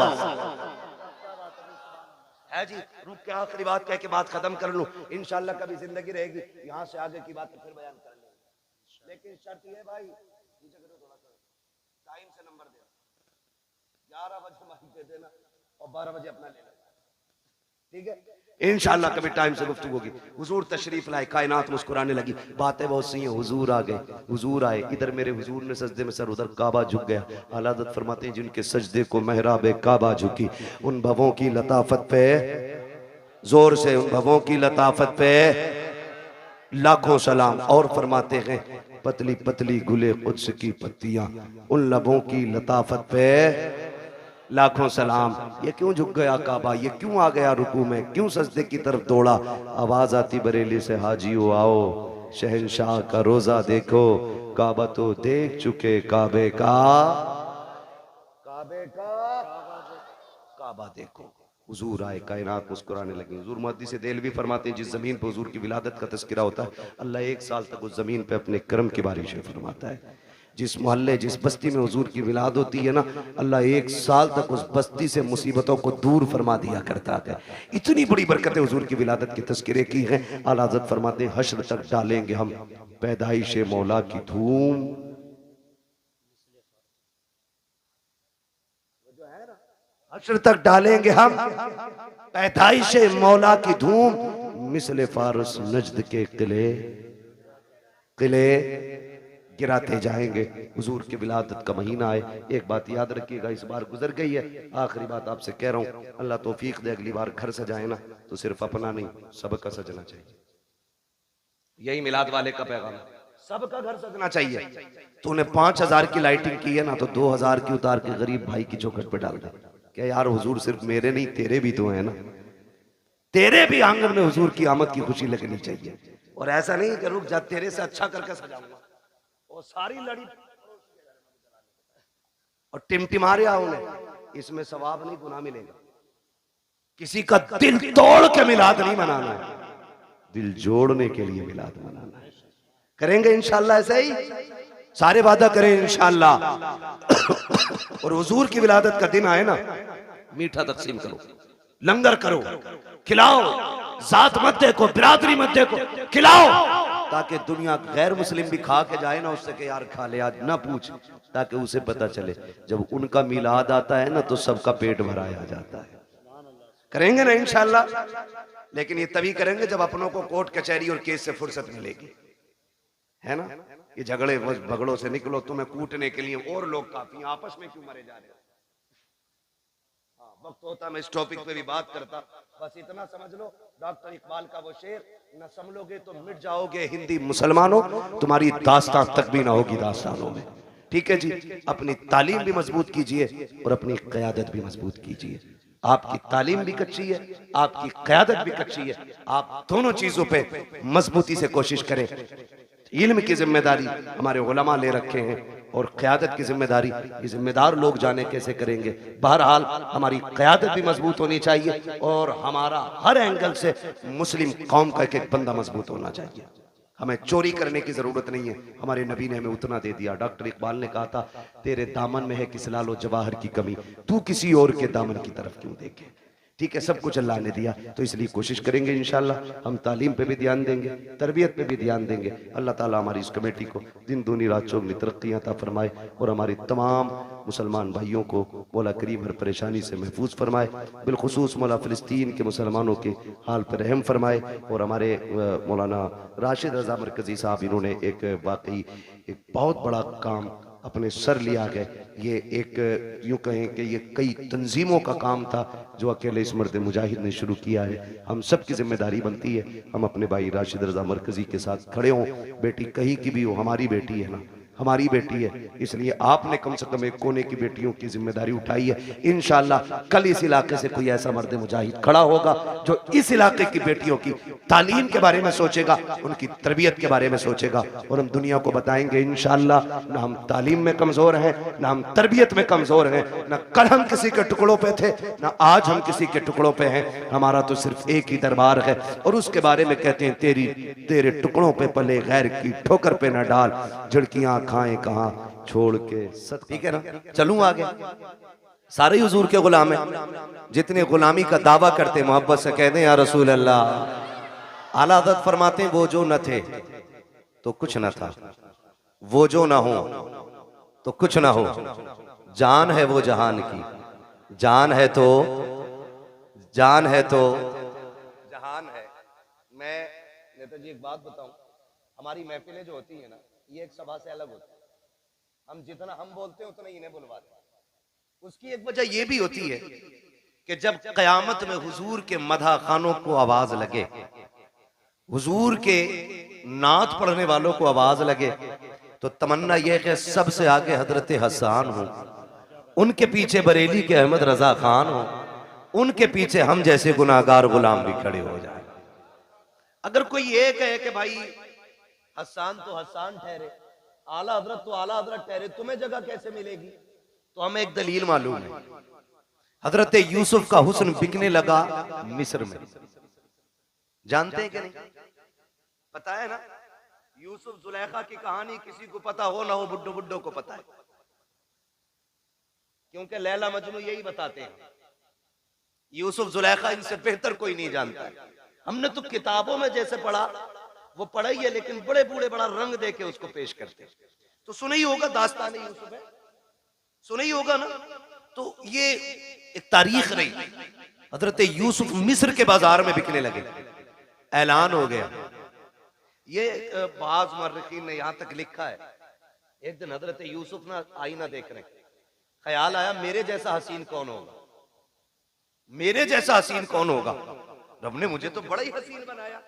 है जी। रुक के आखिरी बात कह के बात खत्म कर लूं, इंशाल्लाह कभी जिंदगी रहेगी यहाँ से आगे की बात तो फिर बयान कर लेंगे। लेकिन शर्त ये भाई नीचे करो थोड़ा सा, टाइम से नंबर दे, 11 बजे माइक दे देना और 12 बजे अपना ले लेना, ठीक है? इंशाल्लाह कभी टाइम से गुफ्तगू होगी। हुजूर तशरीफ लाए, कायनात मुस्कुराने लगी, बातें बहुत सी हैं। हुजूर आ गए, हुजूर आए, इधर मेरे हुजूर ने सजदे में सर, उधर काबा झुक गया। आला हज़रत फरमाते हैं जिनके सजदे को महराब काबा झुकी, उन भवों की लताफत पे जोर से, उन भवों की लताफत पे लाखों सलाम। और फरमाते हैं पतली पतली गुले कुद्स की पत्तियां, उन लबों की लताफत पे लाखों सलाम। ये क्यों झुक गया काबा, ये क्यों आ गया रुकू में, क्यों सजदे की तरफ दौड़ा? आवाज आती बरेली से हाजियो आओ, शहंशाह का रोजा देखो, काबा तो देख चुके काबे का, काबे का काबा देखो। हुजूर आए, कायनात मुस्कुराने लगी। हुजूर मुहद्दिस देलवी फरमाते हैं जिस ज़मीन पर हुजूर की विलादत का तज़किरा होता है, अल्लाह 1 साल तक उस ज़मीन पे अपने करम की बारिशें फरमाता है। जिस मोहल्ले जिस बस्ती में हुजूर की विलादत होती है ना, अल्लाह 1 साल तक उस बस्ती से मुसीबतों को दूर फरमा दिया करता है। इतनी बड़ी बरकतें हुजूर की विलादत के तज़किरे की हैं। आला हज़रत फरमाते हैं हश्र तक डालेंगे हम पैदाइश मौला की धूम, हश्र तक डालेंगे हम पैदाइश मौला की धूम, मिसले फारस नजद के किले किले गिराते जाएंगे। हुजूर की विलादत का महीना है। एक बात याद रखिएगा, इस बार गुजर गई है, आखिरी बात आपसे कह रहा हूं, अल्लाह तौफीक दे अगली बार घर सजाए ना तो सिर्फ अपना नहीं सबका सजना चाहिए। यही मिलाद वाले का पैगाम, सबका घर सजना चाहिए। तूने 5,000 की लाइटिंग की है ना, तो 2,000 की उतार के गरीब भाई की चौखट पे डाल दे। क्या यार, हुजूर सिर्फ मेरे नहीं तेरे भी तो है ना, तेरे भी आंगन में हुजूर की आमद की खुशी लगनी चाहिए। और ऐसा नहीं कि रुक जा तेरे से अच्छा करके सजाऊंगा, वो सारी लड़ी और टिमटिमा रहा उन्हें, इसमें सवाब नहीं गुनाह मिलेगा। किसी का दिल तोड़ के मिलाद नहीं मनाना है, दिल जोड़ने के लिए मिलाद मनाना है। करेंगे इंशाल्लाह ऐसा ही, सारे वादा करें इंशाल्लाह। और हुजूर की विलादत का दिन आए ना, मीठा तकसीम करो, लंगर करो, खिलाओ, जात मत देखो, बिरादरी मत देखो, खिलाओ, ताकि दुनिया गैर मुस्लिम भी खा के जाए ना उससे कि यार खा ले आज, ना पूछ, ताकि उसे पता चले जब उनका मिलाद आता है ना तो सबका पेट भराया जाता है। करेंगे ना इंशाल्लाह, लेकिन ये तभी करेंगे जब अपनों को कोर्ट कचहरी और केस से फुर्सत मिलेगी, है ना। ये झगड़े भगड़ों से निकलो, तुम्हें कूटने के लिए और लोग काफी हैं, आपस में क्यों मरे जा रहे हो। हाँ, वक्त होता मैं इस टॉपिक पे भी बात करता, बस इतना समझ लो डॉक्टर इकबाल का वो शेर, न संभलोगे तो मिट जाओगे हिंदी मुसलमानों, तुम्हारी दास्तां तक भी ना होगी दास्तानों में। ठीक है जी, अपनी तालीम भी मजबूत कीजिए और अपनी क़यादत भी मजबूत कीजिए। आपकी तालीम भी कच्ची है, आपकी क़यादत भी कच्ची है, आप दोनों चीजों पे मजबूती से कोशिश करें। इल्म की जिम्मेदारी हमारे उलमा ले रखे हैं और क़यादत की जिम्मेदारी ये जिम्मेदार लोग जाने कैसे करेंगे। बहरहाल हमारी क़यादत भी मजबूत होनी चाहिए और हमारा हर एंगल से मुस्लिम कौम का एक एक बंदा मजबूत होना चाहिए। हमें चोरी करने की जरूरत नहीं है, हमारे नबी ने हमें उतना दे दिया। डॉक्टर इकबाल ने कहा था तेरे दामन में है किस लालो जवाहर की कमी, तू किसी और के दामन की तरफ क्यों देखे। ठीक है, सब कुछ अल्लाह ने दिया, तो इसलिए कोशिश करेंगे इंशाल्लाह हम तालीम पे भी ध्यान देंगे, तरबियत पे भी ध्यान देंगे। अल्लाह ताला हमारी इस कमेटी को दिन दूनी रात चौगनी तरक्की अता फरमाए और हमारी तमाम मुसलमान भाइयों को मौला करीम हर परेशानी से महफूज फरमाए, बिलखुसूस मौला फ़िलिस्तीन के मुसलमानों के हाल पर रहम फरमाए। और हमारे मौलाना राशिद रज़ा मरकज़ी साहब, इन्होंने एक वाकई एक बहुत बड़ा काम अपने सर लिया गए। ये एक यूँ कहें कि ये कई तंजीमों का काम था जो अकेले इस मर्द मुजाहिद ने शुरू किया है। हम सब की जिम्मेदारी बनती है हम अपने भाई राशिद रज़ा मरकज़ी के साथ खड़े हों। बेटी कहीं की भी हो, हमारी बेटी है ना, हमारी बेटी है, इसलिए आपने कम से कम एक कोने की बेटियों की जिम्मेदारी उठाई है। इंशाल्लाह कल इस इलाके से कोई ऐसा मर्द मुजाहिद खड़ा होगा जो इस इलाके की बेटियों की तालीम के बारे में सोचेगा, उनकी तरबियत के बारे में सोचेगा और हम दुनिया को बताएंगे इंशाल्लाह ना हम तालीम में कमजोर हैं, ना हम तरबियत में कमजोर हैं, ना कल हम किसी के टुकड़ों पे थे, ना आज हम किसी के टुकड़ों पे हैं। हमारा तो सिर्फ एक ही दरबार है और उसके बारे में कहते हैं तेरे टुकड़ों पे पले गैर की ठोकर पे न डाल, झड़कियां खाएं कहां छोड़ के सत। ठीक है ना, चलूं आगे। सारे हुजूर के गुलाम हैं, जितने गुलामी का दावा करते मोहब्बत से कहते हैं या रसूल अल्लाह। आला हज़रत फरमाते हैं वो जो न थे तो कुछ न था, वो जो ना हो तो कुछ ना हो, जान है वो जहान की, जान है तो जहान है। मैं नेताजी एक बात बताऊं, हमारी महफिलें जो होती है ना, ये एक सभा से अलग होती है। हम जितना हम बोलते हैं उतना इन्हें बुलवाते हैं। उसकी एक वजह यह भी होती है कि जब कयामत में हुजूर के मदह खानों को आवाज लगे, हुजूर के नात पढ़ने वालों को आवाज लगे, तो तमन्ना यह कि सबसे आगे हजरत हसन हो, उनके पीछे बरेली के अहमद रजा खान हो, उनके पीछे हम जैसे गुनाहगार गुलाम भी खड़े हो जाए। अगर कोई ये कहे कि भाई हसन तो हसन ठहरे, आला हजरत तो आला हजरत ठहरे, तुम्हें जगह कैसे मिलेगी, तो हमें एक दलील मालूम है। हजरत यूसुफ का हुस्न बिकने लगा मिस्र में। जानते हैं कि नहीं? पता है ना, यूसुफ जुलेखा की कहानी किसी को पता हो ना हो, बुड्ढो बुड्ढो को पता है, क्योंकि लैला मजनू यही बताते हैं। यूसुफ जुलेखा इनसे बेहतर कोई नहीं जानता है। हमने तो किताबों में जैसे पढ़ा वो पढ़ा ही है, लेकिन बड़े बूढ़े बड़ा रंग देके उसको पेश करते हैं। तो सुना ही होगा दास्तान यूसुफ है, सुना ही होगा ना। तो ये एक तारीख रही। हजरत यूसुफ मिस्र के बाजार में बिकने लगे, ऐलान हो गया। ये बाज मर्रखीन ने यहां तक लिखा है, एक दिन हजरत यूसुफ ना आईना देख रहे, ख्याल आया मेरे जैसा हसीन कौन होगा, मेरे जैसा हसीन कौन होगा। रब ने मुझे तो बड़ा ही हसीन बनाया।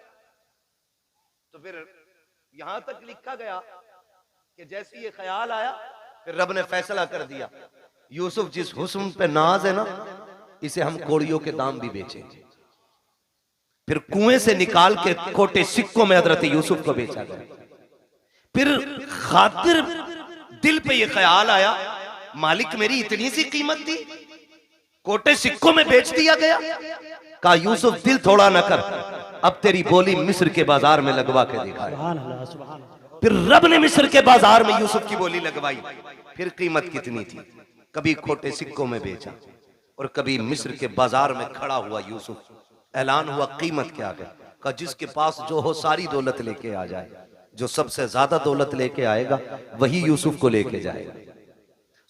तो फिर यहां तक लिखा गया कि जैसे ये ख्याल आया, फिर रब ने फैसला कर दिया, यूसुफ जिस हुस्न पे नाज है ना, इसे हम कोड़ियों के दाम भी बेचेंगे। फिर कुएं से निकाल के खोटे सिक्कों में हजरत यूसुफ को बेचा गया। फिर खातिर दिल पे ये ख्याल आया, मालिक मेरी इतनी सी कीमत थी, कोटे सिक्कों में बेच दिया गया। कहा यूसुफ दिल थोड़ा न कर, अब तेरी बोली मिस्र के बाजार में लगवा के दिखाए। फिर रब ने मिस्र के बाजार में यूसुफ की बोली लगवाई। फिर कीमत कितनी थी, कभी खोटे सिक्कों में बेचा और कभी मिस्र के बाजार में खड़ा हुआ यूसुफ। ऐलान हुआ कीमत क्या है, कहा जिसके पास जो हो सारी दौलत लेके आ जाए, जो सबसे ज्यादा दौलत लेके आएगा वही यूसुफ को लेके जाएगा।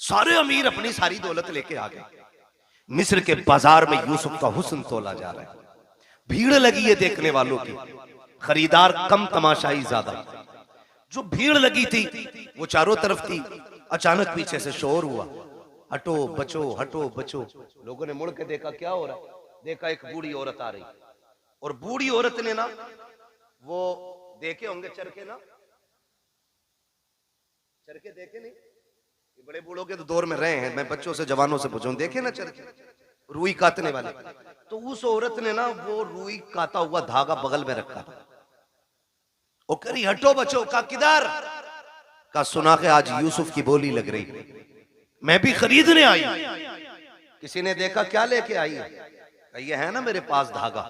सारे अमीर अपनी सारी दौलत लेके आ गए। मिस्र के बाजार में यूसुफ का हुस्न तोला जा रहा है, भीड़ लगी है देखने वालों की, खरीदार कम तमाशाई ज्यादा। जो भीड़ लगी थी वो चारों तरफ थी। अचानक पीछे से शोर हुआ, हटो बचो हटो बचो। लोगों ने मुड़ के देखा क्या हो रहा है, देखा एक बूढ़ी औरत आ रही, और बूढ़ी औरत ने ना, वो देखे होंगे चरखे ना, चरखे देखे नहीं, ये बड़े बूढ़ों के तो दौर में रहे हैं, मैं बच्चों से जवानों से पूछूं, देखे ना चरखे, रुई काटने वाले। तो उस औरत ने ना वो रुई काटा हुआ धागा बगल में रखा था, वो करी हटो बचो। का किधर, का सुना के आज यूसुफ की बोली लग रही, मैं भी खरीदने आई। किसी ने देखा क्या लेके आई है, ये है ना मेरे पास धागा।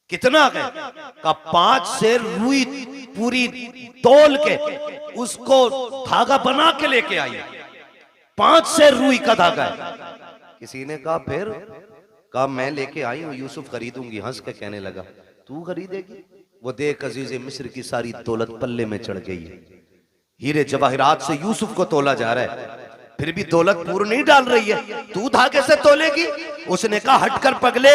कितना है, का 5 सेर रुई पूरी तोल के उसको धागा बना के लेके आई। 5 सेर रुई का धागा है। किसी ने कहा फिर, कहा मैं लेके आई हूं, यूसुफ खरीदूंगी। हंस के कहने लगा तू खरीदेगी, वो देख अजीज मिस्र की सारी दौलत पल्ले में चढ़ गई है, हीरे जवाहिरात से यूसुफ को तोला जा रहा है, फिर भी दौलत पूरी नहीं डाल रही है, तू धागे से तोलेगी। उसने कहा हटकर पगले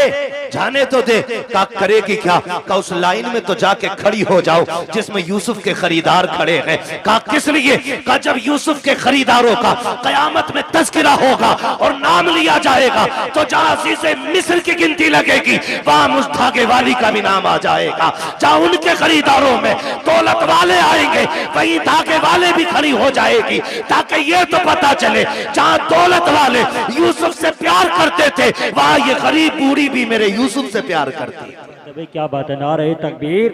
जाने तो दे। का करेगी क्या, का उस लाइन में तो जाके खड़ी हो जाओ जिसमें यूसुफ के खरीदार खड़े हैं। का किस लिए, का जब यूसुफ के खरीदारों का कयामत में तस्करा होगा और नाम लिया जाएगा, तो जहां अजीज़े मिस्र की गिनती लगेगी वहां उस धागे वाली का भी नाम आ जाएगा। जहां उनके खरीदारों में दौलत वाले आएंगे वही धागे वाले भी खड़ी हो जाएगी, ताकि ये तो पता चले जहां दौलत वाले यूसुफ से प्यार करते थे वहां ये गरीब बूढ़ी भी मेरे यूसुफ से प्यार करती है। भाई क्या बात है, नारे तकबीर,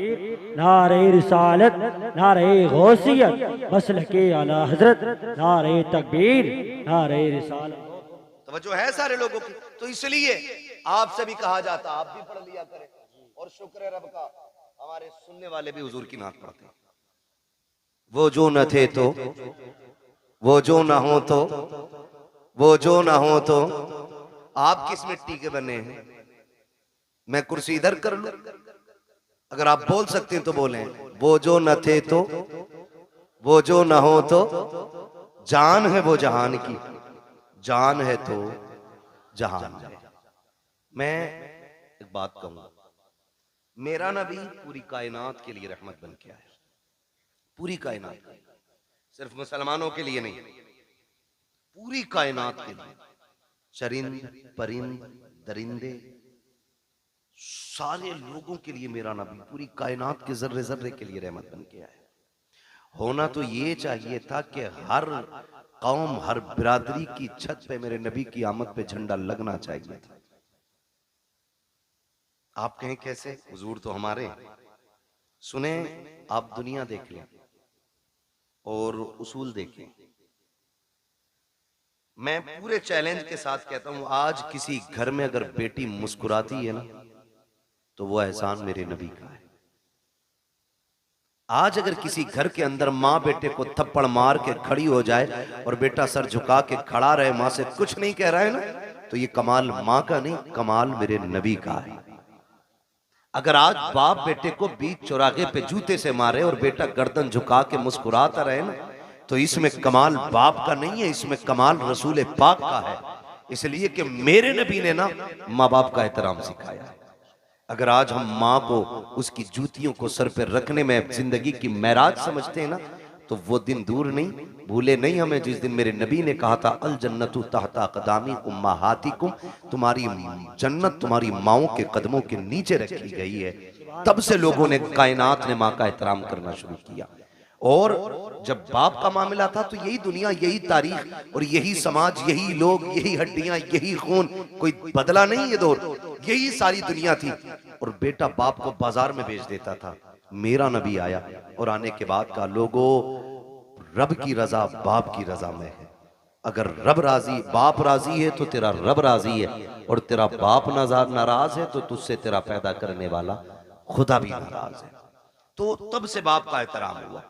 नारे रिसालत, नारे गौसियत, मसलके आला हजरत, नारे तकबीर, नारे रिसालत। तवज्जो है सारे लोगों की। तो इसलिए आपसे भी कहा जाता आप भी पढ़ लिया करें, और शुक्र है रब का हमारे सुनने वाले भी हुजूर की नात पढ़ते हैं। वो जो न थे तो, वो जो ना हो तो, वो जो ना हो तो, आप किस मिट्टी के बने हैं। मैं कुर्सी इधर कर लूं, अगर आप बोल सकते हैं तो बोलें। वो जो न थे तो, वो जो ना हो तो, जान है वो जहान की, जान है तो जहान है। मैं एक बात कहूंगा, मेरा नबी पूरी कायनात के लिए रहमत बन के आया, पूरी कायनात, सिर्फ मुसलमानों के लिए नहीं, पूरी कायनात के लिए। चरिंद परिंद दरिंदे सारे लोगों के लिए मेरा नबी पूरी कायनात के जर्रे जर्रे के लिए रहमत बन के आया। होना तो ये चाहिए था कि हर कौम हर बिरादरी की छत पे मेरे नबी की आमद पे झंडा लगना चाहिए था। आप कहें कैसे, हुजूर तो हमारे। सुने, आप दुनिया देख लें और उसूल देखें। मैं पूरे चैलेंज के साथ कहता हूं, आज किसी घर में अगर बेटी मुस्कुराती है ना, तो वो एहसान मेरे नबी का है। आज अगर किसी घर के अंदर माँ बेटे को थप्पड़ मार के खड़ी हो जाए और बेटा सर झुका के खड़ा रहे, माँ से कुछ नहीं कह रहा है ना, तो ये कमाल माँ का नहीं, कमाल मेरे नबी का है। अगर आज बाप बेटे को बीच चौराहे पे जूते से मारे और बेटा गर्दन झुका के मुस्कुराता रहे ना, तो इसमें कमाल बाप का नहीं है, इसमें कमाल रसूल पाक का है। इसलिए कि मेरे नबी ने ना माँ बाप का एहतराम सिखाया है। अगर आज हम माँ को उसकी जूतियों को सर पे रखने में जिंदगी की महराज समझते हैं ना, तो वो दिन दूर नहीं, भूले नहीं हमें जिस दिन मेरे नबी ने कहा था अल जन्नतु तहता क़दामी उम्महातिकुम, तुम्हारी जन्नत तुम्हारी माओं के कदमों के नीचे रखी गई है। तब से लोगों ने, कायनात ने माँ का एहतराम करना शुरू किया। और जब बाप का मामला था तो यही दुनिया, यही तारीख और यही समाज, यही लोग, यही हड्डियां, यही खून, कोई बदला नहीं ये दौर, यही सारी दुनिया थी। और बेटा बाप को बाजार में बेच देता था। मेरा नबी आया और आने के बाद का लोगों, रब की रजा बाप की रजा में है। अगर रब राजी, बाप राजी है तो तेरा रब राजी है, और तेरा बाप नाराज है तो तुझसे तेरा पैदा करने वाला खुदा भी नाराज है। तो तब से बाप का एहतराम हुआ।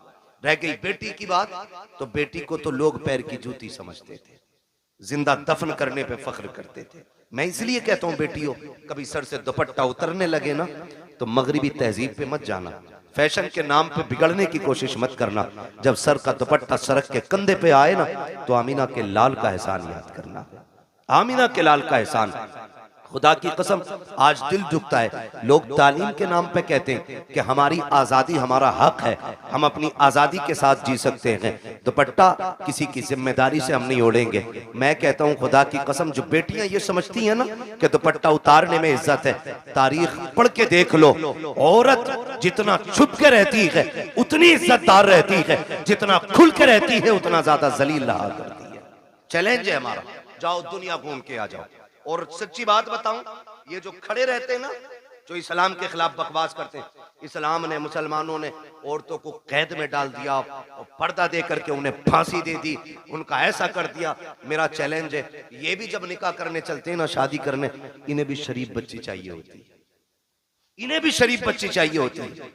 रह गई बेटी की बात, तो बेटी को तो लोग पैर की जूती समझते थे, जिंदा दफन करने पे फख्र करते थे। मैं इसलिए कहता हूं बेटियों, कभी सर से दुपट्टा उतरने लगे ना, तो मगरिबी तहजीब पे मत जाना, फैशन के नाम पे बिगड़ने की कोशिश मत करना। जब सर का दुपट्टा सरक के कंधे पे आए ना, तो आमीना के लाल का एहसान याद करना, आमीना के लाल का एहसान। खुदा की कसम आज दिल दुखता है, लोग तालीम के नाम पे कहते हैं कि हमारी आजादी हमारा हक है, हम अपनी आजादी के साथ जी सकते हैं, दुपट्टा किसी की जिम्मेदारी से हम नहीं ओढ़ेंगे। मैं कहता हूं खुदा की कसम, जो बेटियां ये समझती हैं ना कि दुपट्टा उतारने में इज्जत है, तारीख पढ़ के देख लो, औरत जितना छुप के रहती है उतनी इज्जतदार रहती है, जितना खुल के रहती है उतना ज्यादा जलील रहा करती है। चैलेंज है हमारा, जाओ दुनिया घूम के आ जाओ। और सच्ची बात बताऊं, ये जो खड़े रहते हैं ना, जो इस्लाम के खिलाफ बकवास करते हैं, इस्लाम ने, मुसलमानों ने औरतों को कैद में डाल दिया और पर्दा दे करके उन्हें फांसी दे दी, उनका ऐसा कर दिया। मेरा चैलेंज है, ये भी जब निकाह करने चलते हैं ना, शादी करने, इन्हें भी शरीफ बच्ची चाहिए होती है, इन्हें भी शरीफ बच्ची चाहिए होती है।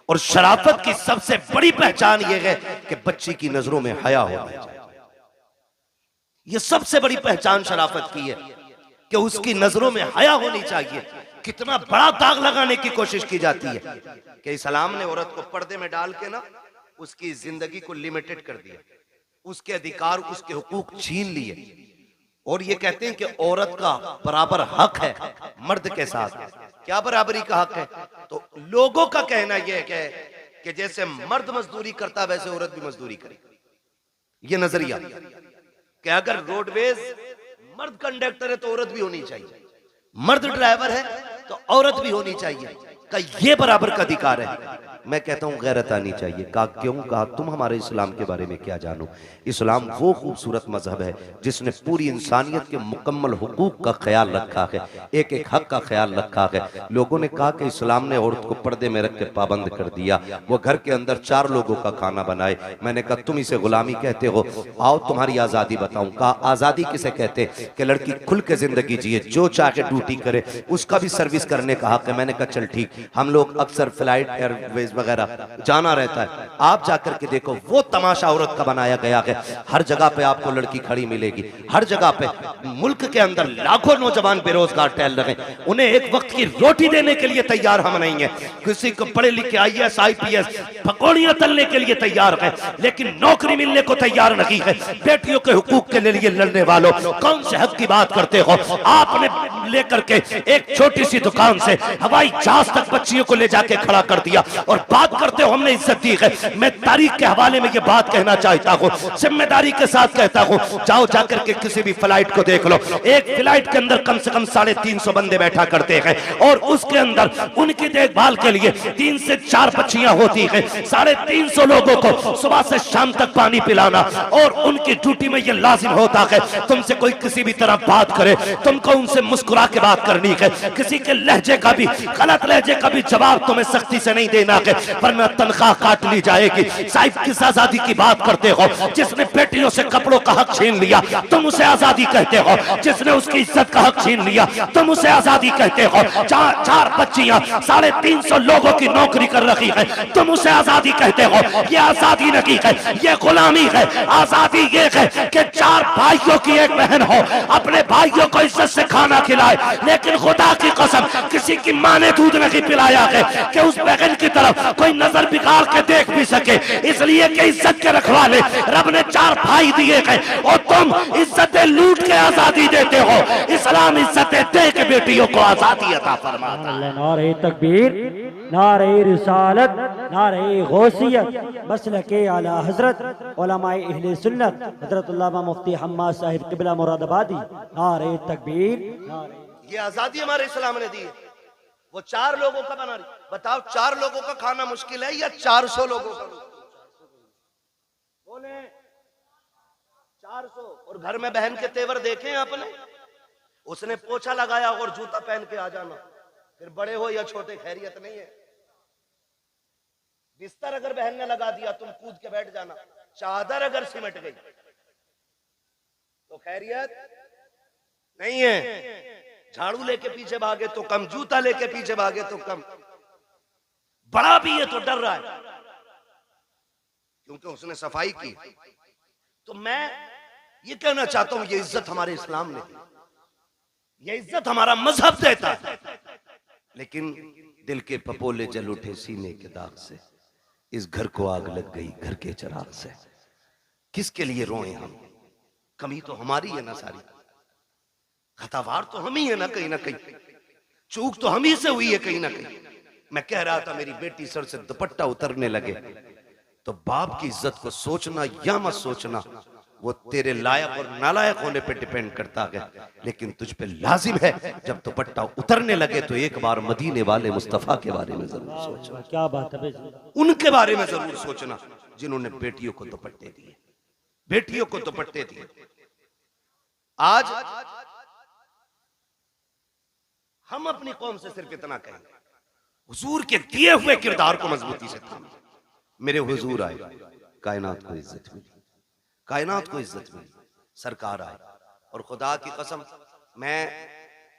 और शराफत की सबसे बड़ी पहचान यह है कि बच्ची की नजरों में हया होना चाहिए। यह सबसे बड़ी पहचान शराफत की है कि उसकी नजरों में हया होनी चाहिए। कितना बड़ा दाग लगाने की कोशिश की जाती है कि इस्लाम ने औरत को पर्दे में डाल के ना उसकी जिंदगी को लिमिटेड कर दिया, उसके अधिकार, उसके हुकूक छीन लिए, और ये कहते हैं कि औरत का बराबर हक है मर्द के साथ। क्या बराबरी का हक है? तो लोगों का कहना यह है कि जैसे मर्द मजदूरी करता वैसे औरत भी मजदूरी करे। ये नजरिया कि अगर रोडवेज मर्द कंडक्टर है तो औरत भी होनी चाहिए, मर्द ड्राइवर है तो औरत भी होनी चाहिए, का ये बराबर का अधिकार है। मैं कहता हूं गैरत आनी चाहिए। कहा क्यों? कहा तुम हमारे इस्लाम के बारे में क्या जानो। इस्लाम वो खूबसूरत मजहब है जिसने पूरी इंसानियत के मुकम्मल हुकूक का ख्याल रखा है, एक एक हक का ख्याल रखा है। लोगों ने कहा कि इस्लाम ने औरत को पर्दे में रख के पाबंद कर दिया, वो घर के अंदर 4 लोगों का खाना बनाए। मैंने कहा तुम इसे गुलामी कहते हो, आओ तुम्हारी आजादी बताऊं। कहा आजादी किसे कहते कि लड़की खुल के जिंदगी जिए, जो चाहे ड्यूटी करे, उसका भी सर्विस करने का हक है। मैंने कहा चल ठीक, हम लोग अक्सर फ्लाइट एयरवेज वगैरह जाना रहता है, आप जाकर के देखो वो तमाशा औरत का बनाया गया है। हर जगह पे आपको लड़की खड़ी मिलेगी, हर जगह पे। मुल्क के अंदर लाखों नौजवान बेरोजगार टहल रहे, उन्हें एक वक्त की रोटी देने के लिए तैयार हम नहीं है। किसी को पढ़े लिखे IAS IPS पकौड़ियां तलने के लिए तैयार है, लेकिन नौकरी मिलने को तैयार नहीं है। बेटियों के हुकूक के लिए लड़ने वालों, कौन से हक की बात करते हो? आपने लेकर के एक छोटी सी दुकान से हवाई जहाज तक बच्चियों को ले जाके खड़ा कर दिया और बात करते हो हमने इज्जत दी है। मैं तारीख के हवाले में ये बात कहना चाहता हूँ, जिम्मेदारी के साथ कहता हूँ, जाओ जाकर के किसी भी फ्लाइट को देख लो, एक फ्लाइट के अंदर कम से कम 350 बंदे बैठा करते हैं, और उसके अंदर उनकी देखभाल के लिए 3 से 4 बच्चियां होती हैं। 350 लोगों को सुबह से शाम तक पानी पिलाना, और उनकी ड्यूटी में ये लाजिम होता है तुमसे कोई किसी भी तरह बात करे, तुमको उनसे मुस्कुरा के बात करनी है। किसी के लहजे का भी, गलत लहजे कभी जवाब तुम्हें सख्ती से नहीं देना है, वरना तनख्वाह काट ली जाएगी। साहिब किस आजादी की बात करते हो? जिसने बेटियों से कपड़ों का हक छीन लिया तुम उसे आजादी कहते हो। जिसने उसकी इज्जत का हक छीन लिया तुम उसे आजादी कहते हो। चार बच्चियां 350 लोगों की नौकरी कर रही है, तुम उसे आजादी कहते हो। ये आजादी नहीं है, ये गुलामी है। आजादी ये है कि 4 भाइयों की एक बहन हो, अपने भाइयों को इज्जत से खाना खिलाए, लेकिन खुदा की कसम किसी की मां ने दूध नहीं पिलाया है कि उस बहन की तरफ कोई नजर बिगाड़ के देख भी सके। इसलिए कि इज्जत के रखवाले रब ने 4 भाई दिए हैं और तुम इज्जतें लूट के आजादी देते हो। इस्लाम इज्जतें दे के बेटियों को आजादी अता फरमाता है। नारे तकबीर, नारे रिसालत, नारे गौसियत, मसलके आला हजरत उलमाए अहले सुन्नत हजरत अल्लामा मुफ्ती हम्माद साहिब किबला मुरादाबादी। नारे तकबीर, नारे ये आजादी हमारे इस्लाम ने दी है। वो 4 लोगों का बना रही। बताओ 4 लोगों का खाना मुश्किल है या 400 लोगों का? बोले 400। और घर में बहन के तेवर देखे आपने? उसने पोछा लगाया और जूता पहन के आ जाना, फिर बड़े हो या छोटे खैरियत नहीं है। बिस्तर अगर बहन ने लगा दिया तुम कूद के बैठ जाना। चादर अगर सिमट गई तो खैरियत नहीं है। झाड़ू लेके पीछे भागे तो कम, जूता लेके पीछे भागे तो कम। बड़ा भी है तो डर रहा है क्योंकि उसने सफाई की। तो मैं ये कहना चाहता हूं, ये इज्जत हमारे इस्लाम ने दी, ये इज्जत हमारा मजहब देता है। लेकिन दिल के पपोले जल उठे सीने के दाग से, इस घर को आग लग गई घर के चिराग से। किसके लिए रोए हम? कमी तो हमारी है ना सारी, खतावार तो हम ही है ना कहीं, चूक तो हम ही से हुई है कहीं ना कहीं। मैं कह रहा था मेरी बेटी सर से दुपट्टा उतरने लगे तो बाप की इज्जत को सोचना या मत सोचना वो तेरे लायक और नालायक होने पे डिपेंड करता है। लेकिन तुझ पे लाजिम है जब दुपट्टा उतरने लगे तो एक बार मदीने वाले मुस्तफा के बारे में जरूर सोचना। क्या बात है, उनके बारे में जरूर सोचना जिन्होंने बेटियों को दुपट्टे दिए, बेटियों को दुपट्टे दिए। आज हम अपनी कौम से सिर्फ इतना कहेंगे, हुजूर के दिए हुए किरदार को मजबूती से थामे। मेरे हुजूर आए, कायनात को इज्जत मिली, कायनात को इज्जत मिली। सरकार आए और खुदा की कसम मैं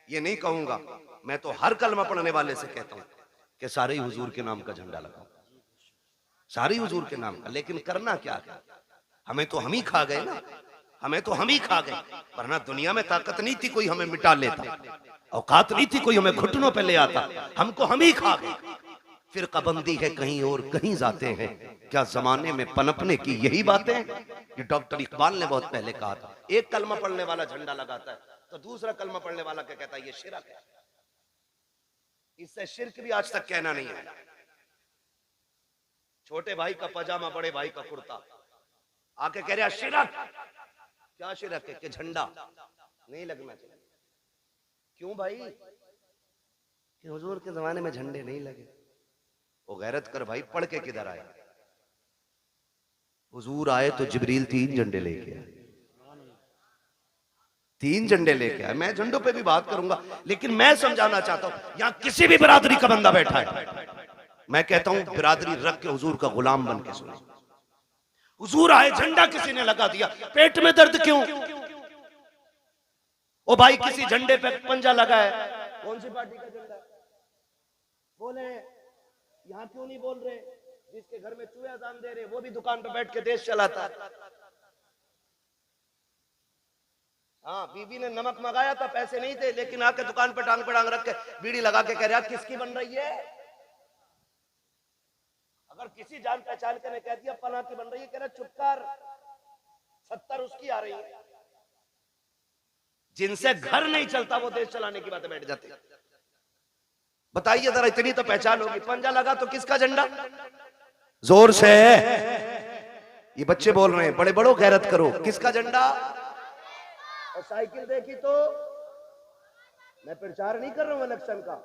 ये नहीं कहूंगा, मैं तो हर कलमा पढ़ने वाले से कहता हूं कि सारे ही हुजूर के नाम का झंडा लगाओ, सारे ही हुजूर के नाम का। लेकिन करना क्या है? हमें तो हम ही खा गए ना, हमें तो हम ही खा गए। वरना दुनिया में ताकत नहीं थी कोई हमें मिटा लेता, औकात नहीं थी कोई हमें घुटनों पे ले आता, हमको हम ही खा गए। फिर कबंदी है कहीं और कहीं जाते हैं, क्या जमाने में पनपने की यही बातें? ये डॉक्टर इकबाल ने बहुत पहले कहा था, एक कलमा पढ़ने वाला झंडा लगाता है तो दूसरा कलमा पढ़ने वाला क्या कहता है? ये शिरक है। इससे शिरक भी आज तक कहना नहीं है। छोटे भाई का पजामा, बड़े भाई का कुर्ता, आके कह रहा शिरक। क्या शिरक है? कि झंडा नहीं लगना चाहिए। क्यों भाई? कि हुजूर के जमाने में झंडे नहीं लगे। वो गैरत कर भाई, पढ़ के किधर आए? हुजूर आए तो जिब्रील 3 झंडे लेके आए, 3 झंडे लेके आए। मैं झंडों पे भी बात करूंगा, लेकिन मैं समझाना चाहता हूं यहां किसी भी बिरादरी का बंदा बैठा है, मैं कहता हूं बिरादरी रख के हुजूर का गुलाम बन के सुनो। हुजूर आए, झंडा किसी ने लगा दिया, पेट में दर्द क्यों? ओ भाई किसी झंडे पे पंजा लगा है, कौन सी पार्टी का झंडा है? बोले यहां क्यों नहीं बोल रहे? जिसके घर में चूहे अजान दे रहे वो भी दुकान पे बैठ के देश चलाता है। हाँ, बीबी ने नमक मंगाया था, पैसे नहीं थे, लेकिन आके दुकान पे टांग रख के बीड़ी लगा के कह रहा किसकी बन रही है? अगर किसी जान पहचान के ने कह दिया फलां की बन रही है, कह रहा चुप कर, 70 उसकी आ रही है। जिनसे घर नहीं चलता वो देश चलाने की बातें बैठ जाते। बताइए जरा, इतनी तो पहचान होगी। पंजा लगा तो किसका झंडा? जोर से ये बच्चे बोल रहे हैं, बड़े बड़ो गैरत करो, किसका झंडा? और साइकिल देखी तो मैं प्रचार नहीं कर रहा हूं इलेक्शन का,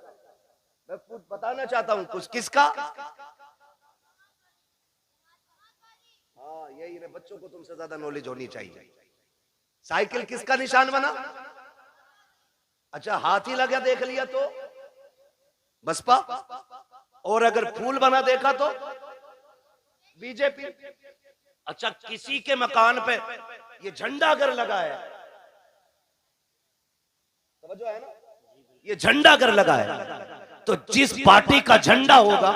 मैं कुछ बताना चाहता हूं कुछ। किसका? हाँ, यही है, बच्चों को तुमसे ज्यादा नॉलेज होनी चाहिए। साइकिल किसका निशान बना? अच्छा, हाथी लगा देख लिया तो बसपा, और अगर फूल बना देखा तो बीजेपी। अच्छा, किसी के मकान पे ये झंडा अगर लगा है, समझो है ना, ये झंडा अगर लगा है तो जिस पार्टी का झंडा होगा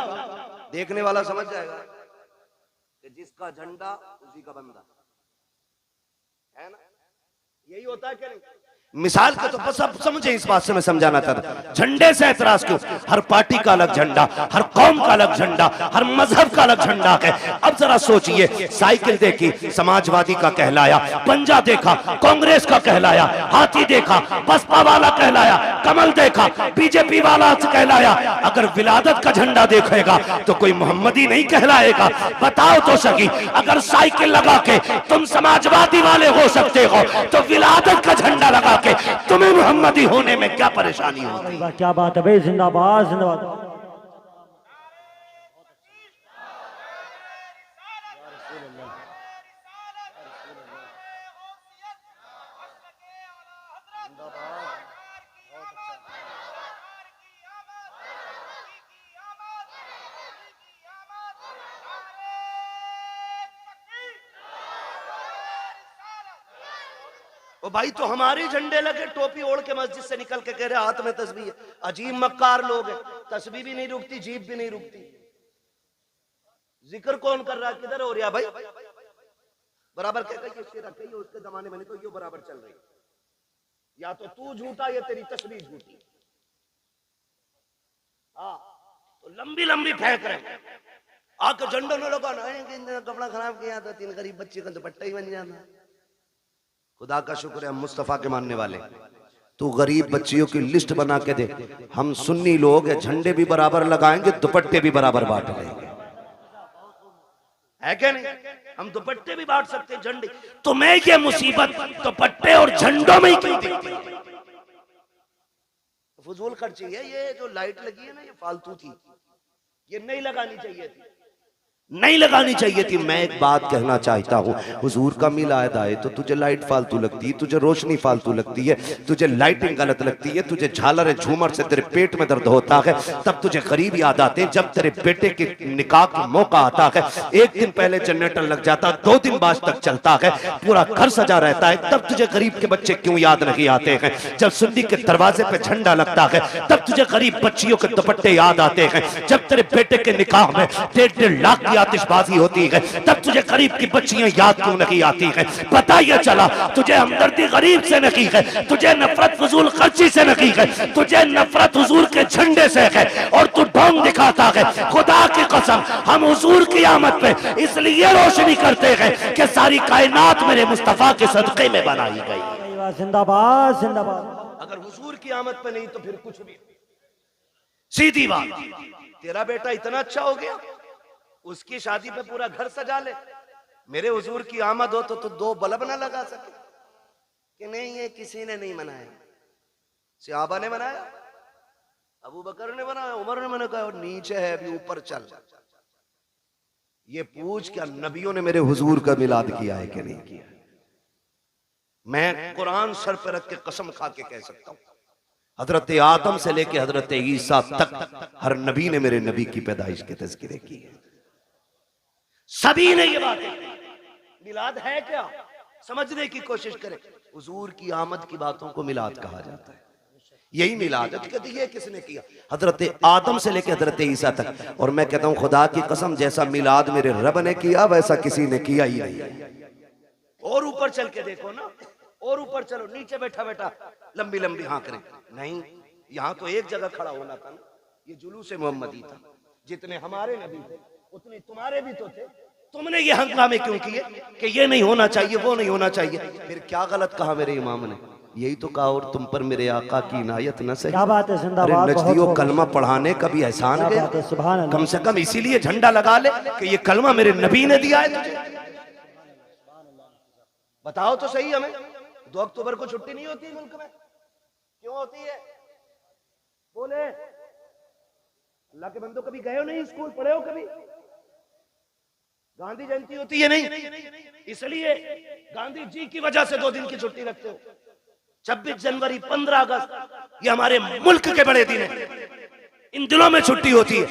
देखने वाला समझ जाएगा कि जिसका झंडा उसी का बंदा है ना। यही होता है क्या नहीं? मिसाल के तो बस आप समझे, इस बात से मैं समझाना चाहता, झंडे से एतराज क्यों? हर पार्टी का अलग झंडा, हर कौम का अलग झंडा, हर मजहब का अलग झंडा है। अब जरा सोचिए, साइकिल देखी समाजवादी का कहलाया, पंजा देखा कांग्रेस का कहलाया, हाथी देखा बसपा वाला कहलाया, कमल देखा बीजेपी वाला कहलाया। अगर विलादत का झंडा देखेगा तो कोई मोहम्मदी नहीं कहलाएगा। बताओ तो सही, अगर साइकिल लगा के तुम समाजवादी वाले हो सकते हो तो विलादत का झंडा लगा के तुम्हें मोहम्मदी होने में क्या परेशानी होगी? क्या बात है भाई, जिंदाबाद जिंदाबाद। ओ भाई, तो हमारे झंडे लगे, टोपी ओढ़ के मस्जिद से निकल के कह रहे हाथ में तस्बीह है। अजीब मक्कार लोग हैं, तस्बीह भी नहीं रुकती, जीभ भी नहीं रुकती। जिक्र कौन कर रहा है, किधर हो रहा भाई? बराबर कह कहिए उसके जमाने में नहीं तो ये बराबर चल रही, या तो तू झूठा या तेरी तस्बीह झूठी। हाँ, तो लंबी लंबी फेंक रहे, आके झंडों ने लगा ना, कपड़ा खराब किया था, 3 गरीब बच्चे का दुपट्टा ही बन जाना। खुदा का शुक्र है हम मुस्तफा के मानने वाले। तू गरीब बच्चियों की लिस्ट बना के दे, हम सुन्नी लोग हैं, झंडे भी बराबर लगाएंगे, दुपट्टे भी बराबर बांट लेंगे, है क्या नहीं? हम दुपट्टे भी बांट सकते हैं, झंडे। तो मैं ये मुसीबत दुपट्टे और झंडों में ही क्यों दिखती? फजूल खर्ची है। ये जो लाइट लगी है ना, ये फालतू थी, ये नहीं लगानी चाहिए थी, नहीं लगानी चाहिए थी। मैं एक बात कहना चाहता हूँ, हुजूर का मिलाद आए तो तुझे लाइट फालतू लगती है, तुझे रोशनी फालतू लगती है, तुझे लाइटिंग गलत लगती है, तुझे झालर झूमर से तेरे पेट में दर्द होता है, तब तुझे गरीब याद आते हैं। जब तेरे बेटे के निकाह का मौका आता है, 1 दिन पहले जनरेटर लग जाता, 2 दिन बाद तक चलता है, पूरा घर सजा रहता है, तब तुझे गरीब के बच्चे क्यों याद नहीं आते हैं? जब सुन्नी के दरवाजे पे झंडा लगता है, तब तुझे गरीब बच्चियों के दुपट्टे याद आते हैं। जब तेरे बेटे के निकाह में 1.5 लाख की आतिशबाजी होती है, तब तुझे गरीब की बच्चियां याद क्यों नहीं आती है? पता ये चला तुझे हमदर्दी गरीब से नहीं है, तुझे नफरत फजूल खर्ची से नहीं है, तुझे नफरत हुजूर के झंडे से है, और तू ढोंग दिखाता है। खुदा की कसम, हम हुजूर की आमद पे इसलिए रोशनी करते हैं कि सारी कायनात मेरे मुस्तफा के सदके में बनाई गई। जिंदाबाद जिंदाबाद। अगर हुजूर की आमद पे नहीं तो फिर कुछ भी। सीधी बात, तेरा बेटा इतना अच्छा हो गया, उसकी शादी पे पूरा घर सजा ले, मेरे हुजूर की आमद हो तो 2 बल्ब ना लगा सके कि नहीं? ये किसी ने नहीं मनाया, सहाबा ने मनाया, अबू बकर ने बनाया, उमर ने मना, कहा नीचे है अभी ऊपर चल। ये पूछ क्या नबियों ने मेरे हुजूर का मिलाद किया है कि नहीं किया? मैं कुरान सर पे रख के कसम खा के कह सकता हूं, हजरत आदम से लेके हजरत ईसा तक हर नबी ने मेरे नबी की पैदाइश के तज़किरे की है। सभी ने ये बात कही। मिलाद है क्या, समझने की कोशिश करें। हुजूर की आमद की बातों को मिलाद कहा जाता है, यही मिलाद है। कहते ये किसने किया? हजरत आदम से लेकर हजरत ईसा तक। और मैं कहता हूं खुदा की कसम, जैसा मिलाद मेरे रब ने किया वैसा किसी ने किया ही नहीं। और ऊपर चल के देखो ना, और ऊपर चलो, नीचे बैठा बैठा लंबी लंबी हाँ करें नहीं। यहां तो एक जगह खड़ा होना था ना, ये जुलूस मोहम्मदी था। जितने हमारे नबी थे उतने तुम्हारे भी तो थे। तुमने ये हंगामे क्यों किए कि ये नहीं होना चाहिए, वो नहीं होना चाहिए? फिर क्या गलत कहा मेरे इमाम ने? यही तो कहा, और तुम पर मेरे आका की इनायत न सही। क्या बात है, जिंदाबाद। नजदियों कलमा पढ़ाने का भी एहसान गया, कम से कम इसीलिए झंडा लगा ले कि ये कलमा मेरे नबी ने दिया है तुझे। बताओ तो सही हमें, 2 अक्टूबर को छुट्टी नहीं होती मुल्क में? क्यों होती है? बोले अल्लाह के बंदो, कभी गए हो नहीं स्कूल, पढ़े हो कभी? गांधी जयंती होती है नहीं, इसलिए गांधी जी की वजह से 2 दिन की छुट्टी रखते हो। 26 जनवरी, 15 अगस्त, ये हमारे मुल्क के बड़े दिन हैं। इन दिनों में छुट्टी होती है।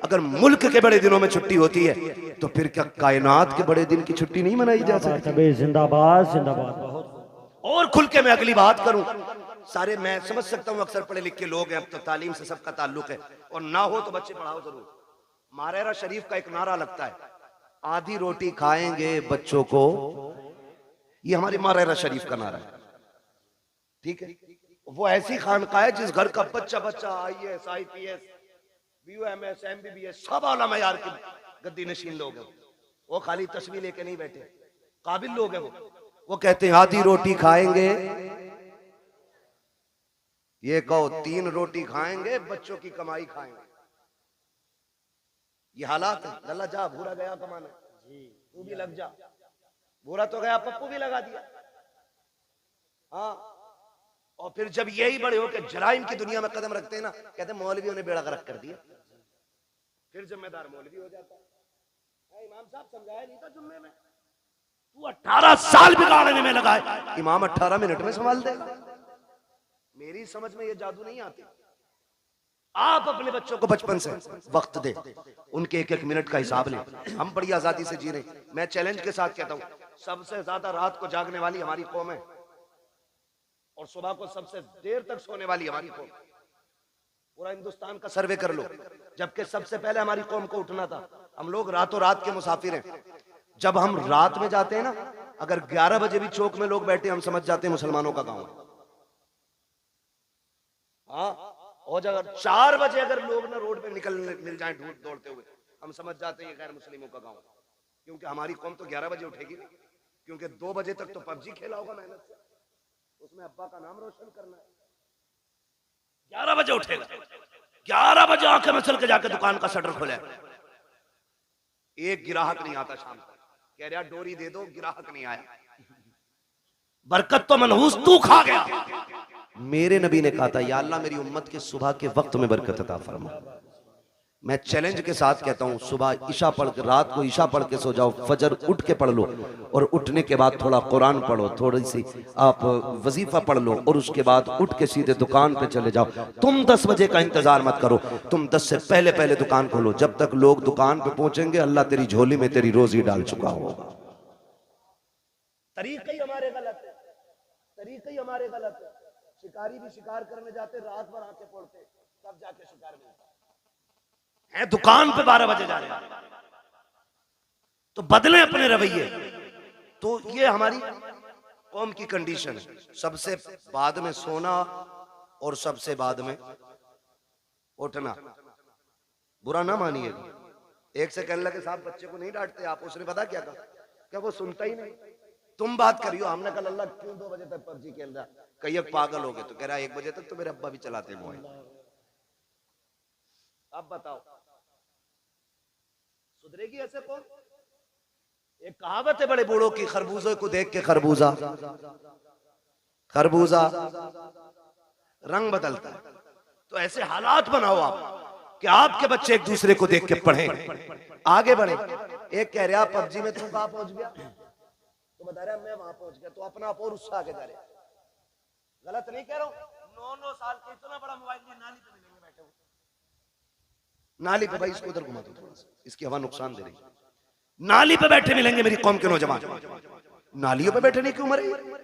अगर मुल्क के बड़े दिनों में छुट्टी होती है तो फिर क्या कायनात के बड़े दिन की छुट्टी नहीं मनाई जा सकती? जिंदाबाद जिंदाबाद। बहुत और खुल के मैं अगली बात करूं, सारे मैं समझ सकता हूं अक्सर पढ़े लिखे लोग हैं, अब तो तालीम से सबका ताल्लुक है, और ना हो तो बच्चे पढ़ाओ जरूर। मारेरा शरीफ का एक नारा लगता है, आधी रोटी खाएंगे बच्चों को, ये हमारी मारेरा शरीफ का नारा है, ठीक है। वो ऐसी खानकाह है जिस घर का बच्चा बच्चा IAS IPS BUMS MBBS सब आला मयार के गद्दी नशीन लोग हैं। वो खाली तस्वीर लेके नहीं बैठे, काबिल लोग हैं वो कहते हैं आधी रोटी खाएंगे, ये कहो 3 रोटी खाएंगे, बच्चों की कमाई खाएंगे। ये हालात है। लल्ला जा, भूरा गया कमाने, तू भी लग जा। भूरा तो गया, पप्पू भी लगा दिया। हाँ, और फिर जब यही बड़े होकर जराइम की दुनिया में कदम रखते हैं ना, कहते हैं मौलवियों ने बेड़ा गर्क कर दिया। फिर जिम्मेदार मौलवी हो जाता है। इमाम साहब समझाया नहीं था जुम्मे में, तू 18 साल बिगाड़ने में लगा है, इमाम 18 मिनट में संभाल देगा। मेरी समझ में ये जादू नहीं आती। आप अपने बच्चों को बचपन से वक्त दे, उनके एक एक मिनट का हिसाब लें। हम बड़ी आजादी से जी रहे हैं। मैं चैलेंज के साथ कहता हूं, सबसे ज्यादा रात को जागने वाली हमारी कौम है और सुबह को सबसे देर तक सोने वाली हमारी कौम। पूरा हिंदुस्तान का सर्वे कर लो, जबकि सबसे पहले हमारी कौम को उठना था। हम लोग रातों रात के मुसाफिर हैं। जब हम रात में जाते हैं ना, अगर 11 बजे भी चौक में लोग बैठे, हम समझ जाते हैं मुसलमानों का गांव है। हाँ, और अगर 4 बजे अगर लोग ना रोड पे निकल मिल जाएं दौड़ते हुए, हम समझ जाते हैं ये गैर मुस्लिमों का गांव है। क्योंकि हमारी कौम तो 11 बजे उठेगी नहीं, क्योंकि 2 बजे तक तो पबजी खेला होगा मेहनत से, उसमें अब्बा का नाम रोशन करना है। 11 बजे उठेगा, 11 बजे आंखें मसल के जाके दुकान का शटर खोले, एक गिराहक नहीं आता शाम को, कह रहा डोरी दे दो, गिराहक नहीं आया। बरकत तो मनहूस तू खा गया। मेरे नबी ने कहा था, या अल्लाह मेरी उम्मत के सुबह के वक्त में बरकत अता फरमा। मैं चैलेंज के साथ कहता हूं, सुबह ईशा पढ़ के, रात को ईशा पढ़ के सो जाओ, फजर उठ के पढ़ लो, और उठने के बाद थोड़ा कुरान पढ़ो, थोड़ी सी आप वजीफा पढ़ लो, और उसके बाद उठ के सीधे दुकान पे चले जाओ। तुम 10 बजे का इंतजार मत करो, तुम 10 से पहले पहले दुकान खोलो। जब तक लोग दुकान पे पहुंचेंगे, अल्लाह तेरी झोली में तेरी रोजी डाल चुका होगा। तरीके ही हमारे गलत है, तरीके ही हमारे गलत है। शिकारी भी शिकार करने जाते, रात भर आके पड़ते, तब जाके शिकार मिलता है। दुकान पे 12 बजे जा रहे हैं, तो बदले अपने रवैये। तो ये हमारी कौम की कंडीशन है, सबसे बाद में सोना और सबसे बाद में उठना। बुरा ना मानिएगा। एक से कहने लगे साहब बच्चे को नहीं डांटते आप, उसने पता क्या कहा, क्या वो सुनता ही नहीं। तुम बात करियो, हमने कहा अल्लाह क्यों 2 बजे तक पबजी खेल रहा, कहीं पागल हो गए, तो कह रहा 1 बजे तक तो मेरे अब्बा भी चलाते मोबाइल। अब बताओ सुधरेगी ऐसे कौन? एक कहावत है बड़े बूढ़ों की, खरबूजे को देख के खरबूजा खरबूजा रंग बदलता है। तो ऐसे हालात बनाओ आप कि आपके बच्चे एक दूसरे को देख के पढ़ें, आगे बढ़े। एक कह रहा पबजी में तू कहां पहुंच गया, तो बता रहा मैं वहां पहुंच गया, तो अपना आप और उससे आगे जा रहे। गलत नहीं कह रहा हूं। 9-9 साल के इतना बड़ा मोबाइल लिए नाली पे मिलेंगे बैठे हुए, नाली पे। भाई इसको उधर घुमा दो थोड़ा सा, इसकी हवा नुकसान दे रही। नाली पे बैठे मिलेंगे मेरी कौम के नौजवान। नालियों पे बैठने की उम्र है,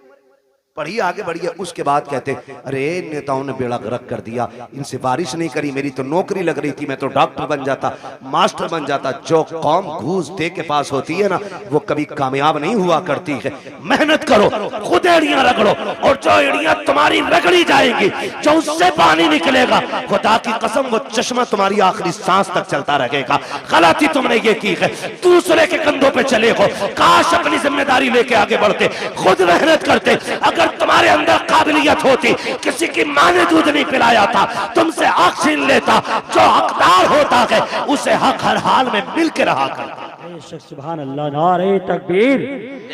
पढ़िए आगे बढ़िए। उसके बाद कहते अरे नेताओं ने बेड़ा गर्क कर दिया, इनसे बारिश नहीं करी, मेरी तो नौकरी लग रही थी, मैं तो डॉक्टर बन जाता, मास्टर बन जाता। जो कौम घूस दे के पास होती है ना, वो कभी कामयाब नहीं हुआ करती है। मेहनत करो, खुद एड़ियां रगड़ो, और जो एड़ियां तुम्हारी रगड़ी जाएंगी, जो उससे पानी निकलेगा, खुदा की कसम वो चश्मा तुम्हारी आखिरी सांस तक चलता रहेगा। गलती तुमने ये की है, दूसरे के कंधों पे चले हो। काश अपनी जिम्मेदारी लेके आगे बढ़ते, खुद मेहनत करते। अगर तुम्हारे अंदर काबिलियत होती, किसी की मां ने दूध नहीं पिलाया था, तुमसे हक छीन लेता, जो हकदार होता है उसे हक हर हाल में मिल के रहा करता। सुभान अल्लाह। नारे तकबीर,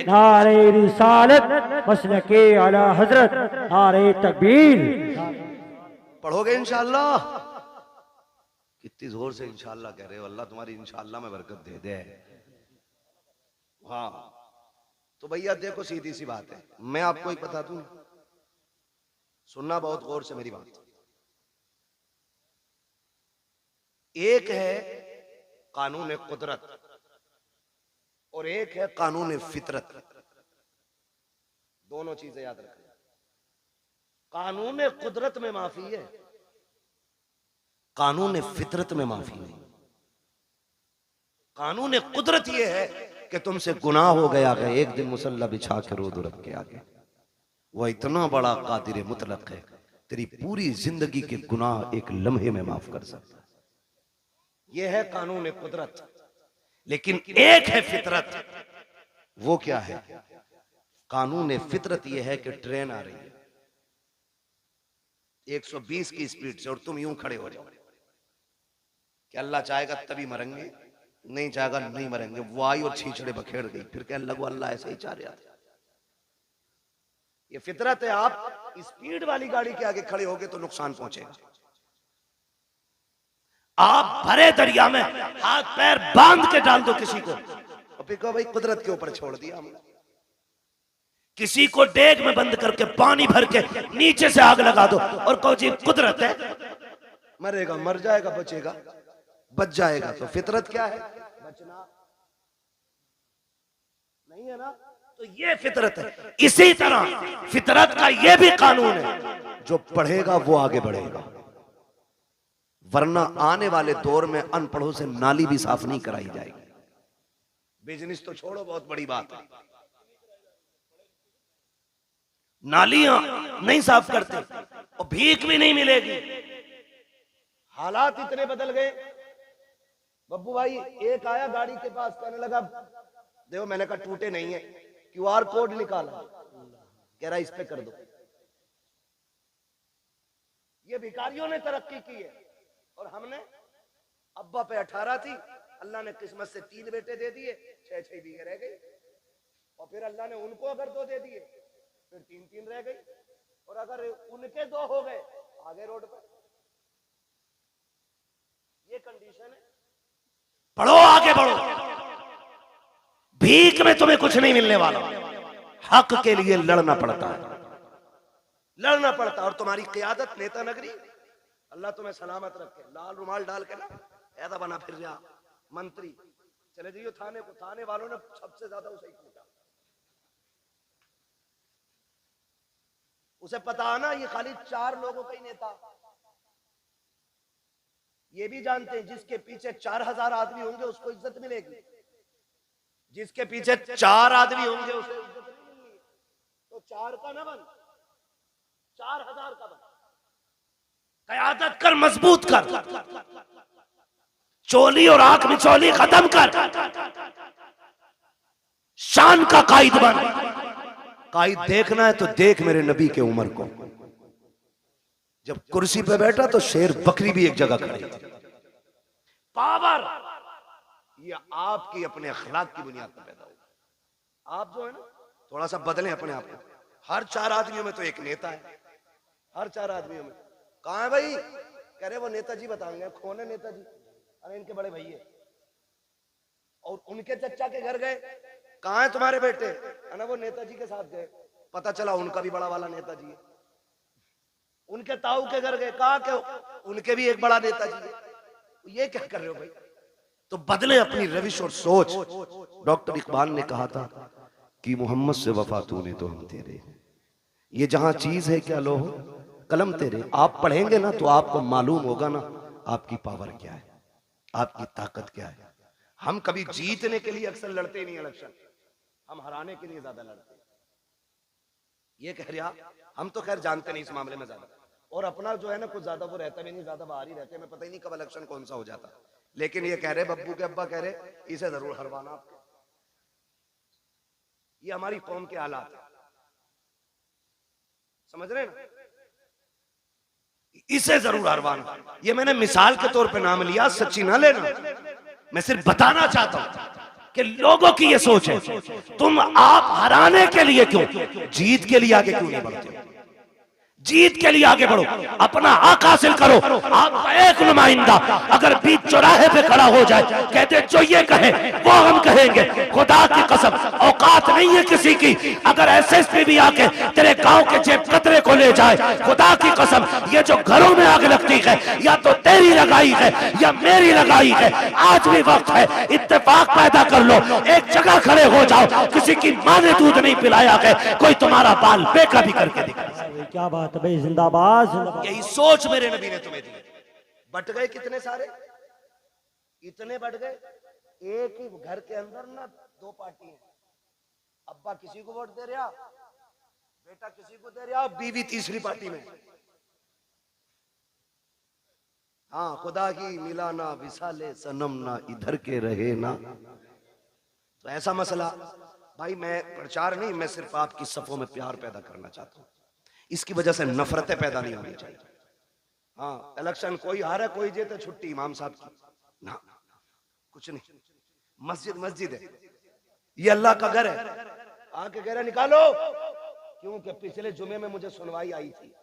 नारे रिसालत, मसलके आला हजरत, नारे तकबीर। पढ़ोगे इंशाअल्लाह? कितनी जोर से इंशाअल्लाह कह रहे हो। अल्लाह तुम्हारी इंशाअल्लाह में बरकत दे दे। हाँ, तो भैया देखो सीधी सी बात है, मैं आपको एक बता दूं, सुनना बहुत गौर से मेरी बात। एक है कानून कुदरत और एक है कानून फितरत। दोनों चीजें याद रखें। कानून कुदरत में माफी है, कानून फितरत में माफी नहीं। कानून कुदरत यह है कि तुमसे गुनाह हो गया है, एक दिन मुसल्ला बिछा के रो दो रब के आगे। वह इतना बड़ा कादिर मुतलक है, तेरी पूरी जिंदगी के गुनाह एक लम्हे में माफ कर सकता है। यह है कानून कुदरत। लेकिन एक है फितरत। वो क्या है? कानून फितरत यह है कि ट्रेन आ रही है 120 की स्पीड से और तुम यूं खड़े हो जाओ कि अल्लाह चाहेगा तभी मरेंगे, नहीं चाहेगा नहीं मरेंगे। वो आई और छींचड़े बखेड़ गई, फिर कहने लगो अल्लाह ऐसे ही चाह रहा था। ये फितरत है। आप स्पीड वाली गाड़ी के आगे खड़े होगे तो नुकसान पहुंचेगा। आप भरे दरिया में हाथ पैर बांध के डाल दो किसी को और फिर कहो भाई कुदरत के ऊपर छोड़ दिया हमने। किसी को डेग में बंद करके पानी भर के नीचे से आग लगा दो और कहो जी कुदरत है, मरेगा मर जाएगा, बचेगा बच जाएगा। तो फितरत क्या है? बचना नहीं है ना। तो ये फितरत है। इसी तरह फितरत का ये भी कानून है, जो पढ़ेगा वो आगे बढ़ेगा, वरना आने वाले दौर में अनपढ़ों से नाली भी साफ नहीं कराई जाएगी। बिजनेस तो छोड़ो, बहुत बड़ी बात है, नालियां नहीं साफ करते और भीख भी नहीं मिलेगी। हालात इतने बदल गए। बब्बू भाई एक आया गाड़ी के पास, कहने लगा देखो, मैंने कहा टूटे नहीं है, QR कोड निकाला, कह रहा इस पे कर दो। ये भिखारियों ने तरक्की की है और हमने, अब्बा पे 18 थी, अल्लाह ने किस्मत से 3 बेटे दे दिए, 6-6 बीघे रह गई। और फिर अल्लाह ने उनको अगर 2 दे दिए, फिर 3-3 रह गई। और अगर उनके 2 हो गए, आगे रोड पर। ये कंडीशन है। पढ़ो, आगे बढ़ो। भीख में तुम्हें कुछ नहीं मिलने वाला। हक के लिए लड़ना पड़ता है, लड़ना पड़ता है। और तुम्हारी क़ियादत नेता नगरी, अल्लाह तुम्हें सलामत रखे। लाल रुमाल डाल के ना ऐसा बना फिर जा मंत्री, चले जाइए थाने को। थाने वालों ने सबसे ज्यादा उसे ही कूटा। उसे पता है ना ये खाली 4 लोगों का ही नेता। ये भी जानते हैं जिसके पीछे 4000 आदमी होंगे उसको इज्जत मिलेगी, जिसके पीछे 4 आदमी होंगे उसे इज्जत नहीं मिलेगी। तो 4 का ना बन, 4000 का बन। क़यादत कर, मजबूत कर, चोली और आंख में चोली खत्म कर, शान का कायद बन। कायद देखना है तो देख मेरे नबी के उमर को। जब कुर्सी पे बैठा तो शेर बकरी भी एक जगह खड़ी थी। पावर ये आपकी अपने अखलाक की बुनियाद पर पैदा होगा। आप जो है ना थोड़ा सा बदलें अपने आप को। हर 4 आदमियों में तो एक नेता है, हर 4 आदमियों में। कहां है भाई? कह रहे वो नेताजी बताएंगे। कौन है नेताजी? अरे इनके बड़े भैया। और उनके चचा के घर गए, कहां है तुम्हारे बेटे? है ना वो नेताजी के साथ गए, पता चला उनका भी बड़ा वाला नेताजी है। उनके ताऊ के घर गए, कहा कि उनके भी एक बड़ा नेताजी है। ये क्या कर रहे हो भाई? तो बदले अपनी रविश और सोच। डॉक्टर इकबाल ने कहा था कि मोहम्मद से वफा तूने तो हम तेरे, ये जहां चीज है क्या लो कलम तेरे। आप पढ़ेंगे ना तो आपको मालूम होगा ना आपकी पावर क्या है, आपकी ताकत क्या है। हम कभी जीतने के लिए अक्सर लड़ते ही नहीं इलेक्शन, हम हराने के लिए ज्यादा लड़ते हैं। ये कह रहा, हम तो खैर जानते नहीं इस मामले में ज्यादा, और अपना जो है ना कुछ ज्यादा वो रहता भी नहीं, ज्यादा बाहर ही रहते हैं। मैं पता ही नहीं कब इलेक्शन कौन सा हो जाता। लेकिन ये कह रहे बब्बू के अब्बा कह रहे इसे जरूर हरवाना आपके। ये हमारी कौम के हालात है, समझ रहे हैं ना? इसे जरूर हरवाना। ये मैंने मिसाल के तौर पे नाम लिया, सच्ची ना लेना। मैं सिर्फ बताना चाहता हूं कि लोगों की ये सोच है, तुम आप हराने के लिए क्यों, जीत के लिए आगे क्यों नहीं बढ़ते? जीत के लिए आगे बढ़ो, अपना हक हासिल करो। आपका एक नुमाइंदा अगर बीच चौराहे पे खड़ा हो जाए, कहते जो ये कहे वो हम कहेंगे, खुदा की कसम औकात नहीं है किसी की। अगर एसएसपी भी आके तेरे गांव के जेब कतरे को ले जाए, खुदा की कसम ये जो घरों में आग लगती है या तो तेरी लगाई है या मेरी लगाई है। आज भी वक्त है, इत्तेफाक पैदा कर लो, एक जगह खड़े हो जाओ। किसी की माँ ने दूध नहीं पिलाया है, कोई तुम्हारा बाल बेका भी करके दिखा। क्या बात है भाई, जिंदाबाद जिंदाबाद। यही सोच मेरे नबी ने तुम्हें दी। बट गए कितने सारे, इतने बढ़ गए। एक ही घर के अंदर ना दो पार्टी है, अब्बा किसी को वोट दे रहा, बेटा किसी को दे रहा, बीवी तीसरी पार्टी में। हाँ, खुदा की मिला ना विसाले सनम ना इधर के रहे ना। तो ऐसा मसला भाई, मैं प्रचार नहीं, मैं सिर्फ आपकी सफों में प्यार पैदा करना चाहता हूं। इसकी वजह से नफरतें पैदा नहीं होनी चाहिए। हाँ, इलेक्शन कोई हारे कोई जीते, छुट्टी इमाम साहब की ना, कुछ नहीं। मस्जिद मस्जिद है, ये अल्लाह का घर है। आके कह रहे निकालो, क्योंकि पिछले जुमे में मुझे सुनवाई आई थी,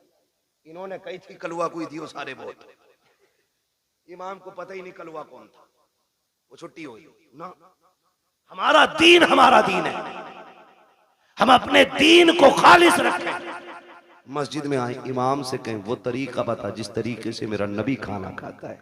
इन्होंने कही थी कलुआ कोई दियो सारे वोट। इमाम को पता ही नहीं कलुआ कौन था, वो छुट्टी हुई ना। हमारा दीन है, हम अपने दीन को खालिस रखें। मस्जिद में आए, इमाम से कहें वो तरीका बता जिस तरीके से मेरा नबी खाना खाता है,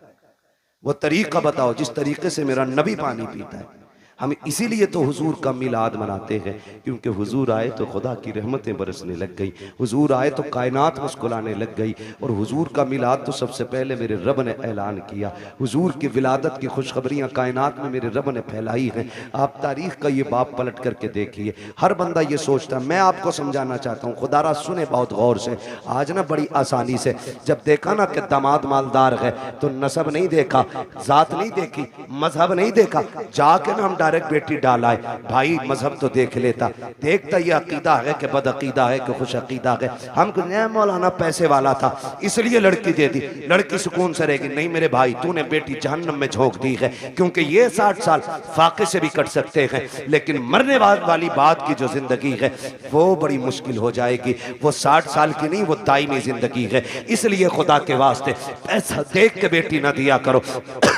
वो तरीका बताओ जिस तरीके से मेरा नबी पानी पीता है। हम इसीलिए तो हुजूर का मिलाद मनाते हैं, क्योंकि हुजूर आए तो खुदा की रहमतें बरसने लग गई, हुजूर आए तो कायनात मुस्कुराने लग गई। और हुजूर का मिलाद तो सबसे पहले मेरे रब ने ऐलान किया। हुजूर की विलादत की खुशखबरियाँ कायनात में मेरे रब ने फैलाई हैं। आप तारीख का ये बाप पलट करके देखिए, हर बंदा ये सोचता है। मैं आपको समझाना चाहता हूँ, खुदारा सुने बहुत गौर से। आज ना बड़ी आसानी से जब देखा ना कि दामाद मालदार है तो नसब नहीं देखा, जात नहीं देखी, मजहब नहीं देखा, जाके ना हम डायरेक्ट बेटी डाला है। भाई मजहब तो देख लेता, देखता ये अकीदा है कि बद अकीदा है कि खुश अकीदा है। हम मौलाना पैसे वाला था इसलिए लड़की दे दी, लड़की सुकून से रहेगी। नहीं मेरे भाई, तूने बेटी जहन्नम में झोंक दी है, क्योंकि ये 60 साल फाके से भी कट सकते हैं, लेकिन मरने वाली बात की जो जिंदगी है वो बड़ी मुश्किल हो जाएगी। वो 60 साल की नहीं, वो दायमी जिंदगी है। इसलिए खुदा के वास्ते पैसा देख के बेटी ना दिया करो,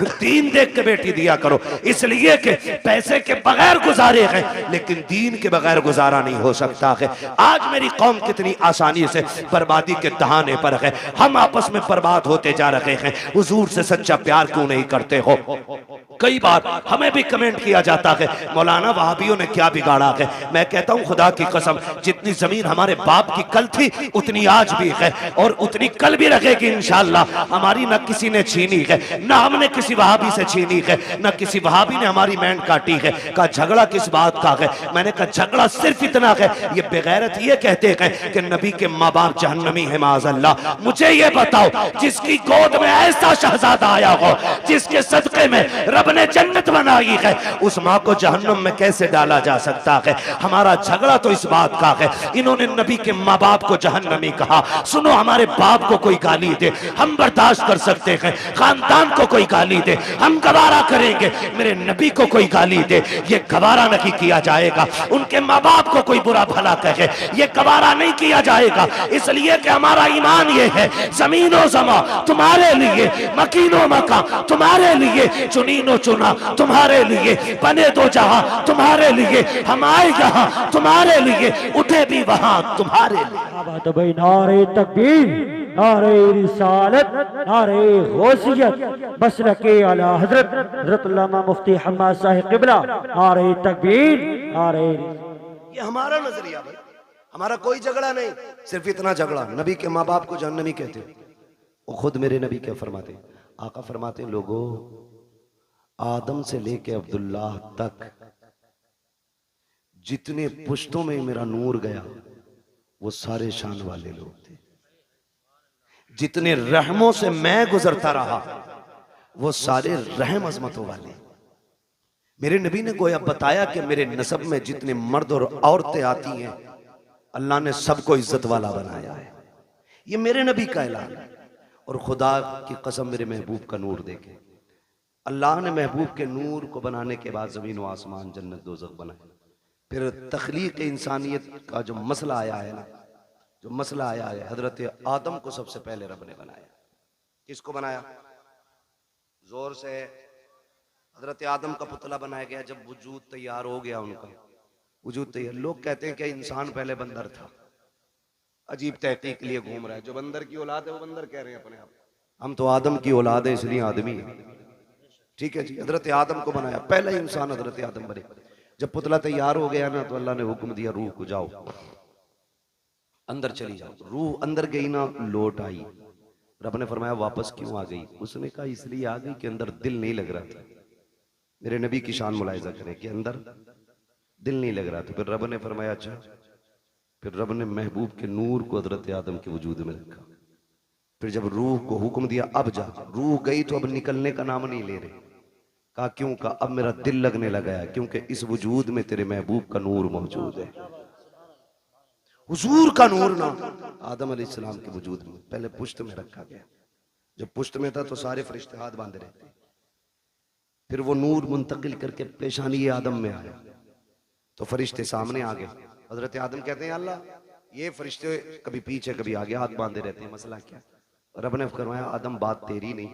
दीन देख के बेटी दिया करो। इसलिए कि पैसे के बगैर गुजारे हैं, लेकिन दीन के बगैर गुजारा नहीं हो सकता है। आज मेरी कौम कितनी आसानी से बर्बादी के दहाने पर है, हम आपस में बर्बाद होते जा रहे हैं। हुजूर से सच्चा प्यार क्यों नहीं करते हो? कई बार हमें भी कमेंट किया जाता है, मौलाना वहाबियों ने क्या बिगाड़ा है। मैं कहता हूं खुदा की कसम, जितनी जमीन हमारे बाप की कल थी उतनी आज भी है और उतनी कल भी रहेगी इंशाअल्लाह। हमारी न किसी ने छीनी है, न हमने किसी वहाबी से छीनी है, न किसी वहाबी ने हमारी बैंड काटी है। का झगड़ा किस बात का है? मैंने कहा झगड़ा सिर्फ इतना है, ये बेगैरत ये कहते हैं कि नबी के माँ बाप जहन्नमी है माज़अल्लाह। मुझे ये बताओ, जिसकी गोद में ऐसा शहजादा आया हो, जिसके सदके में रब ने जन्नत बनाई है, उस माँ को जहन्नम में कैसे डाला जा सकता है? हमारा झगड़ा तो इस बात का है, इन्होंने नबी के माँ बाप को जहन्नमी कहा। सुनो, हमारे बाप को कोई गाली दे हम बर्दाश्त कर सकते हैं, खानदान को कोई गाली दे हम गवारा करेंगे, मेरे नबी को कोई गाली दे ये गवारा नहीं किया जाएगा। उनके माँ बाप को कोई बुरा भला कहे ये गवारा नहीं किया जाएगा, इसलिए कि हमारा ईमान ये है, जमीनो जमा तुम्हारे लिए, मकीनो मका तुम्हारे लिए, चुनीनो चुना तुम्हारे लिए, बने दो जहां तुम्हारे लिए, हम आए यहाँ तुम्हारे लिए, उठे भी वहां तुम्हारे लिए। बात भाई, नारे तकबीर, नारे रिसालत, नारे गौसियत, मसलके आला हजरत हजरत अल्लामा मुफ्ती हम्माद साहिब किबला, नारे तकबीर, नारे। ये हमारा नजरिया भाई, हमारा कोई झगड़ा नहीं, सिर्फ इतना झगड़ा नबी के माँ बाप को जहन्नमी कहते। वो खुद मेरे नबी क्या फरमाते? आका फरमाते, लोगों आदम से लेके अब्दुल्ला तक जितने पुश्तों में मेरा नूर गया वो सारे शान वाले लोग थे। जितने रहमों से मैं गुजरता रहा वो सारे रहम अजमतों वाले। मेरे नबी ने गोया बताया कि मेरे नसब में जितने मर्द और औरतें आती हैं अल्लाह ने सबको इज्जत वाला बनाया है। ये मेरे नबी का ऐलान है। और खुदा की कसम, मेरे महबूब का नूर देखे, अल्लाह ने महबूब के नूर को बनाने के बाद जमीन व आसमान, जन्नत दोज़ख बनाए। फिर तख्लीक इंसानियत का जो मसला आया है ना, जो मसला आया है, हजरत आदम को सबसे पहले रब ने बनाया। किसको बनाया? जोर से। हजरत आदम का पुतला बनाया गया। जब वजूद तैयार हो गया, उनका वजूद तैयार, लोग कहते हैं कि इंसान पहले बंदर था। अजीब तहकीक के लिए घूम रहा है। जो बंदर की औलाद है वो बंदर कह रहे हैं अपने आप। हम तो आदम की औलाद है, इसलिए आदमी है। ठीक है जी। हजरत आदम को बनाया, पहला इंसान हजरत आदम बने। जब पुतला तैयार हो गया ना, तो अल्लाह ने हुक्म दिया, रूह को जाओ अंदर चली जाओ। रूह अंदर गई ना, लौट आई। रब ने फरमाया वापस क्यों आ गई? उसने कहा इसलिए आ गई कि अंदर दिल नहीं लग रहा था। मेरे नबी की शान मुलाहिजा करें कि अंदर दिल नहीं लग रहा था। फिर रब ने फरमाया अच्छा। फिर रब ने महबूब के नूर को हजरत आदम के वजूद में रखा। फिर जब रूह को हुक्म दिया अब जा, रूह गई तो अब निकलने का नाम नहीं ले रहे। कहा क्यों? कहा अब मेरा दिल लगने लगा है, क्योंकि इस वजूद में तेरे महबूब का नूर मौजूद है। हुजूर का नूर ना आदम अलैहिस्सलाम के वजूद में पहले पुश्त में रखा गया। जब पुश्त में था तो सारे फरिश्ते हाथ बांधे रहते। फिर वो नूर मुंतकिल करके पेशानी आदम में आया तो फरिश्ते सामने आ गए। हजरत आदम कहते हैं अल्लाह, ये फरिश्ते कभी पीछे कभी आगे हाथ बांधे रहते हैं, मसला क्या? रब ने फरमाया आदम बात तेरी नहीं,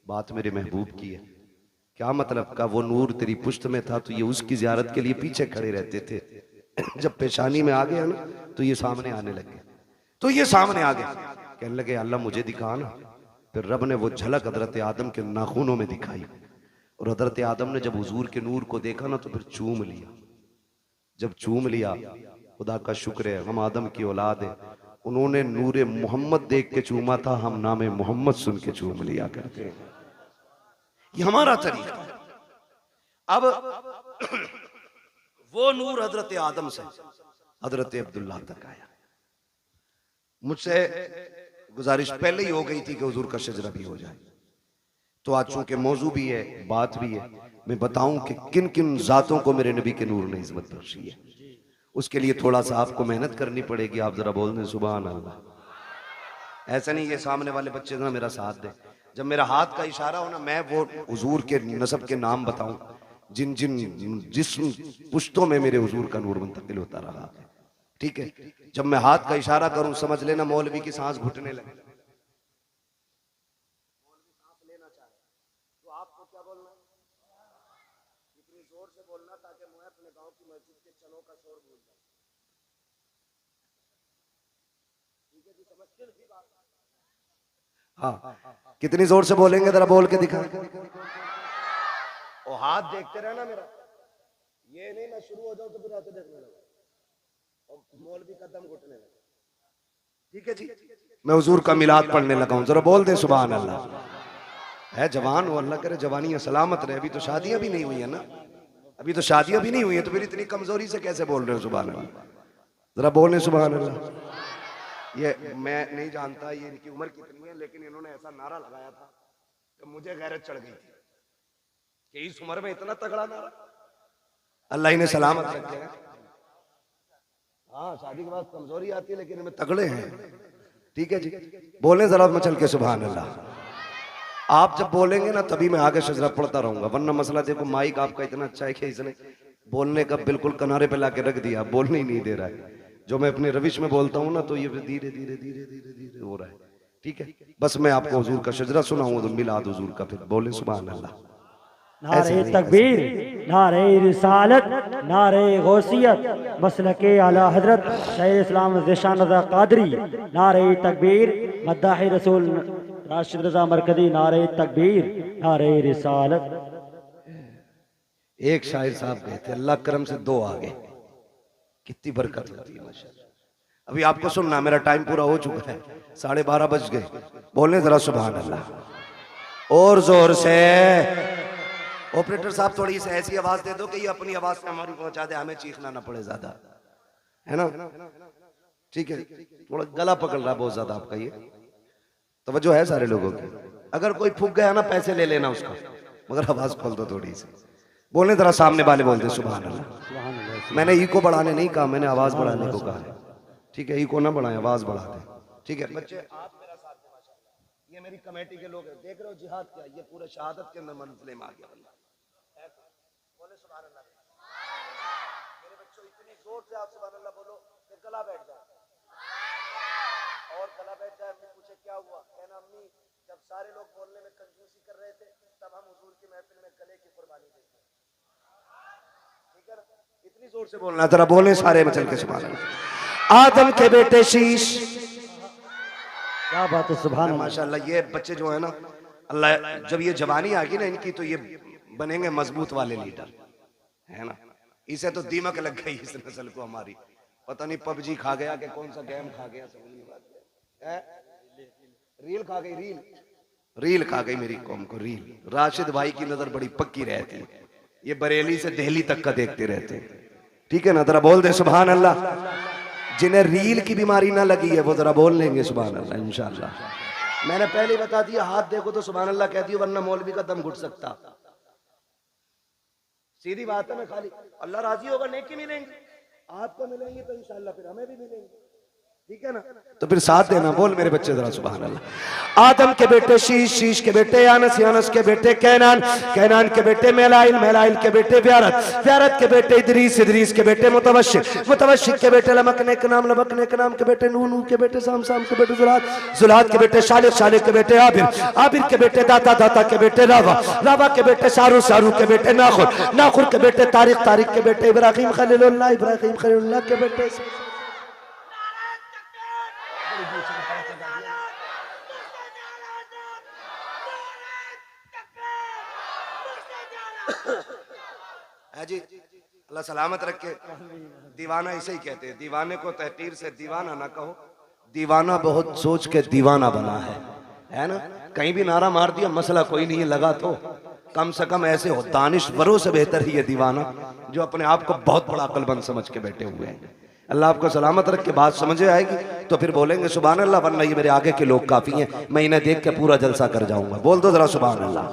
बात मेरे महबूब की है। क्या मतलब? का वो नूर तेरी पुश्त में था तो ये उसकी जियारत के लिए पीछे खड़े रहते थे। जब पेशानी में आ गया ना तो ये सामने आने लगे। तो ये सामने आ गए, कहने लगे अल्लाह मुझे दिखा ना। फिर रब ने वो झलक हजरत आदम के नाखूनों में दिखाई। और हजरत आदम ने जब हुजूर के नूर को देखा ना तो फिर चूम लिया। जब चूम लिया, खुदा का शुक्र है हम आदम की औलाद है। उन्होंने नूरे मोहम्मद देख के चूमा था, हम नामे मोहम्मद सुन के चूम लिया करते हैं। ये हमारा तरीका है। अब वो नूर हजरत आदम से हजरत अब्दुल्लाह तक आया। मुझसे गुजारिश पहले ही हो गई थी कि हुजूर का शजरा भी हो जाए। तो आज चूंकि मौजू भी है, बात भी है, मैं बताऊं कि किन किन जातों को मेरे नबी के नूर ने इज्जत बख्शी है। उसके लिए थोड़ा सा आपको मेहनत करनी पड़ेगी। आप जरा बोल दें सुभान अल्लाह। ऐसा नहीं ये सामने वाले बच्चे ना मेरा साथ दे। जब मेरा हाथ का इशारा हो ना, मैं वो हुजूर के नसब के नाम बताऊं जिन जिन जिस्म पुश्तों में मेरे हुजूर का नूर मुंतकिल होता रहा है। ठीक है, जब मैं हाथ का इशारा करूं समझ लेना मौलवी की सांस घुटने लगे। तो आपको क्या बोलना? इतनी जोर से बोलना ताकि मैं अपने गांव की मस्जिद के चनों का शोर भूल जाऊं। ठीक है जी, समझते हैं बात? हाँ, कितनी जोर से बोलेंगे जरा बोल के दिखा। और हाथ देखते रहना मेरा, ये नहीं मैं शुरू हो जाऊं तो फिर ऐसे देखने लगा और मौलवी का दम घुटने लगा। ठीक है जी, मैं हुजूर का मिलाद पढ़ने लगा हूं, जरा बोल दे सुभान अल्लाह। है जवान हो, अल्लाह करे जवानी सलामत रहे। अभी तो शादियां भी नहीं हुई है ना, अभी तो शादियां भी नहीं हुई है, तो फिर इतनी कमजोरी से कैसे बोल रहे हो सुभान अल्लाह? जरा बोले सुभान अल्लाह। ये मैं नहीं जानता ये इनकी उम्र कितनी है, लेकिन इन्होंने ऐसा नारा लगाया था तो मुझे गैरत चढ़ गई थी कि इस उम्र में इतना तगड़ा नारा। अल्लाह इन्हें सलामत रखे। हाँ, शादी के बाद कमजोरी आती है लेकिन इनमें तगड़े हैं। ठीक है जी, बोले जरा मचल के सुभान अल्लाह। आप जब बोलेंगे ना तभी मैं आगे शजरा पढ़ता रहूंगा, वरना मसला देखो माइक आपका इतना अच्छा है कि इसने बोलने का बिल्कुल किनारे पे लाके रख दिया, बोलने ही नहीं दे रहा है। जो मैं अपने रविश में बोलता हूँ ना तो ये धीरे धीरे धीरे धीरे धीरे हो रहा है। ठीक है, बस मैं आपको हुजूर का शजरा सुनाऊंगा तो मिलाद हुजूर का, फिर बोले सुभान अल्लाह। नारे तकबीर, नारे रिसालत, नारे गौसियत, मसलके आला हजरत शाह इस्लाम ज़िशान रज़ा क़ादरी। नारे तकबीर, मद्दाह रसूल राशिद रज़ा मरकज़ी। नारे तकबीर, नारे रिसालत। एक शायर साहब गए थे, अल्लाह करम से दो आ गए। कितनी बरकत होती है माशाअल्लाह। अभी आपको सुनना, मेरा टाइम पूरा हो चुका है, 12:30 बज गए। बोलने जरा सुभान अल्लाह और जोर से। ऑपरेटर साहब थोड़ी सी ऐसी आवाज दे दो कि ये अपनी आवाज से हमारी पहुंचा दे, हमें चीखना ना पड़े ज्यादा, है ना? ठीक है, थोड़ा गला पकड़ रहा है बहुत ज्यादा आपका, ये तवज्जो है सारे लोगों की। अगर कोई फूक गया ना पैसे ले लेना उसका, मगर आवाज खोल दो थोड़ी सी। बोलने जरा सामने वाले बोलते सुभान अल्लाह। मैंने इको बढ़ाने नहीं कहा, मैंने आवाज बढ़ाने को कहा है। ठीक है, इको ना बढ़ाए, आवाज बढ़ा दे। ठीक है बच्चे, आप मेरा साथ दें माशाअल्लाह। ये मेरी कमेटी के लोग हैं, देख रहे हो जिहाद क्या, ये पूरे शहादत के अंदर मंजिले में आ गया बंदा। बोले सुभान अल्लाह। मेरे बच्चों इतनी जोर से आप सुभान अल्लाह बोलो कि गला बैठ जाए। बैठ जाए, अम्मी पूछे क्या हुआ, कहना अम्मी जब सारे लोग बोलने में कंजूसी कर रहे थे तब हम हुजूर की महफिल में गले की कुर्बानी देते। ठीक है ना, इतनी जोर से बोलना, जरा बोले सारे मचल के सुभान अल्लाह। आदम के बेटे शीश, क्या बात है, सुभान अल्लाह। माशाल्लाह ये बच्चे जो है ना, अल्लाह जब ये जवानी आ गई ना इनकी तो ये बनेंगे मजबूत वाले लीडर, है ना। इसे तो दीमक लग गई इस नस्ल को हमारी, पता नहीं पबजी खा गया कि कौन सा गेम खा गया, समझ नहीं बात है। रील खा गई, रील खा गई मेरी कौम को, रील। राशिद भाई की नजर बड़ी पक्की रहती है, ये बरेली से दिल्ली तक का देखते रहते हैं। ठीक है ना, जरा बोल दे सुभान अल्लाह। जिन्हें रील की बीमारी ना लगी है वो जरा बोल लेंगे सुभान अल्लाह इंशाअल्लाह। मैंने पहले ही बता दिया, हाथ देखो तो सुभान अल्लाह कह दियो, वरना मौलवी का दम घुट सकता। सीधी बात है, मैं खाली अल्लाह राजी होगा नेकी मिलेंगी, आपको मिलेंगी तो इंशाअल्लाह फिर हमें भी मिलेंगी। ठीक है ना, तो फिर साथ देना, बोल मेरे बच्चे जरा सुभान अल्लाह। आदम के बेटे शीश, शीश के बेटे यानस, यानस के बेटे कैनान, कैनान के बेटे मेलाइल, मेलाइल के बेटे व्यारत, व्यारत के बेटे इदरीस, इदरीस के बेटे मुतवशिक, मुतवशिक के बेटे लमकने के नाम, लमकने के नाम के बेटे नूह, नूह के बेटे साम, साम के बेटे जुलाद, जुलाद के बेटे शालिक, शालिक के बेटे आबिर, आबिर के बेटे दाता, दाता के बेटे रावा, रावा के बेटे सारू, सारू के बेटे नाखुर, नाखुर के बेटे तारिक, तारिक के बेटे इब्राहिम खलीलुल्लाह, इब्राहिम खलीलुल्लाह के बेटे। है जी, अल्लाह सलामत रखे। दीवाना इसे ही कहते हैं, दीवाने को तहकीर से दीवाना ना कहो, दीवाना बहुत सोच के दीवाना बना है ना। कहीं भी नारा मार दिया मसला कोई नहीं है, लगा तो कम से कम ऐसे हो, दानिश्वरों से बेहतर ही है दीवाना जो अपने आप को बहुत बड़ा अक्लमंद समझ के बैठे हुए हैं। अल्लाह आपको सलामत रख के बात समझ आएगी तो फिर बोलेंगे सुभान अल्लाह, वरना ये मेरे आगे के लोग काफी हैं, मैं इन्हें देख के पूरा जलसा कर जाऊंगा। बोल दो जरा सुभान अल्लाह।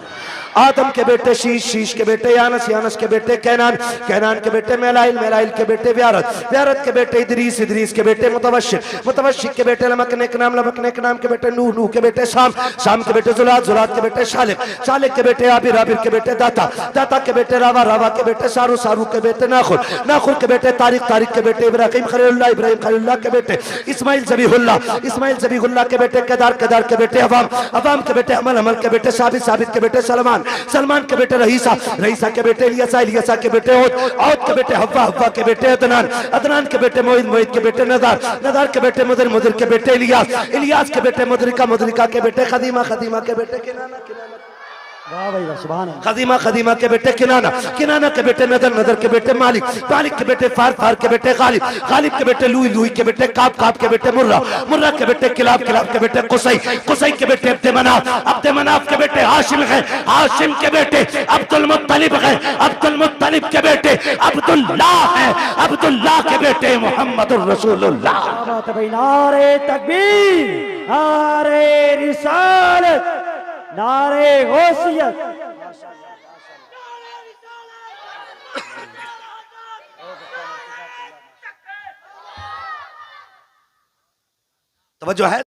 आदम के बेटे शीश, शीश के बेटे यानस, यानस के बेटे कैनान, कैनान के बेटे मेलाइल, मेलाइल के बेटे व्यारत, व्यारत के बेटे इदरीस, इदरीस के बेटे मुतवशिक, मुतवशिक के बेटे लमकने के नाम, लमकने के नाम के बेटे नूह, नूह के बेटे शाम, शाम के बेटे जुलाद, जुलाद के बेटे शालिक, शालिक के बेटे आबिर, आबिर के बेटे दाता, दाता के बेटे रावा, रावा के बेटे सारू, सारू के बेटे नाखुर, नाखुर के बेटे तारिक, तारिक के बेटे इब्राहिम खलीलुल्लाह, इब्राहिम खलीलुल्लाह के बेटे इस्माइल ज़बीहुल्लाह, इस्माइल ज़बीहुल्लाह के बेटे केदार, केदार के बेटे अवाम, अवाम के बेटे अमल, अमल के बेटे साबित, साबित के बेटे सलमान, सलमान के बेटे रहीसा, रहीसा के बेटे इलियासा, इलियासा के बेटे औद, औद के बेटे हव्वा, हव्वा के बेटे अदनान, अदनान के बेटे मोइद, मोइद के बेटे नदार, नदार के बेटे मुदर, मुदर के बेटे इलियास, इलियास के बेटे मुदरिका, मुदरिका के बेटे खदीमा, खदीमा के बेटे किनाना, किनाना वाह भाई वाह, सुभान अल्लाह। खदीमा, खदीमा के बेटे किनाना, किनाना के बेटे नदर, नदर के बेटे मालिक, मालिक के बेटे फार, फार के बेटे गालिब, गालिब के बेटे लुई, लुई के बेटे काब, काब के बेटे मुर्रा, मुर्रा के बेटे किलाब, किलाब के बेटे कुसई, कुसई के बेटे अब्दे मनाफ, अब्दे मनाफ के बेटे हाशिम है, हाशिम के बेटे अब्दुल मुत्तलिब है, अब्दुल मुत्तलिब के बेटे अब्दुल्लाह है, अब्दुल्लाह के बेटे मुहम्मदुर रसूलुल्लाह। क्या बात है भाई, नारे तकबीर, नारे रिसालत, नारे गौसियत। तवज्जो है।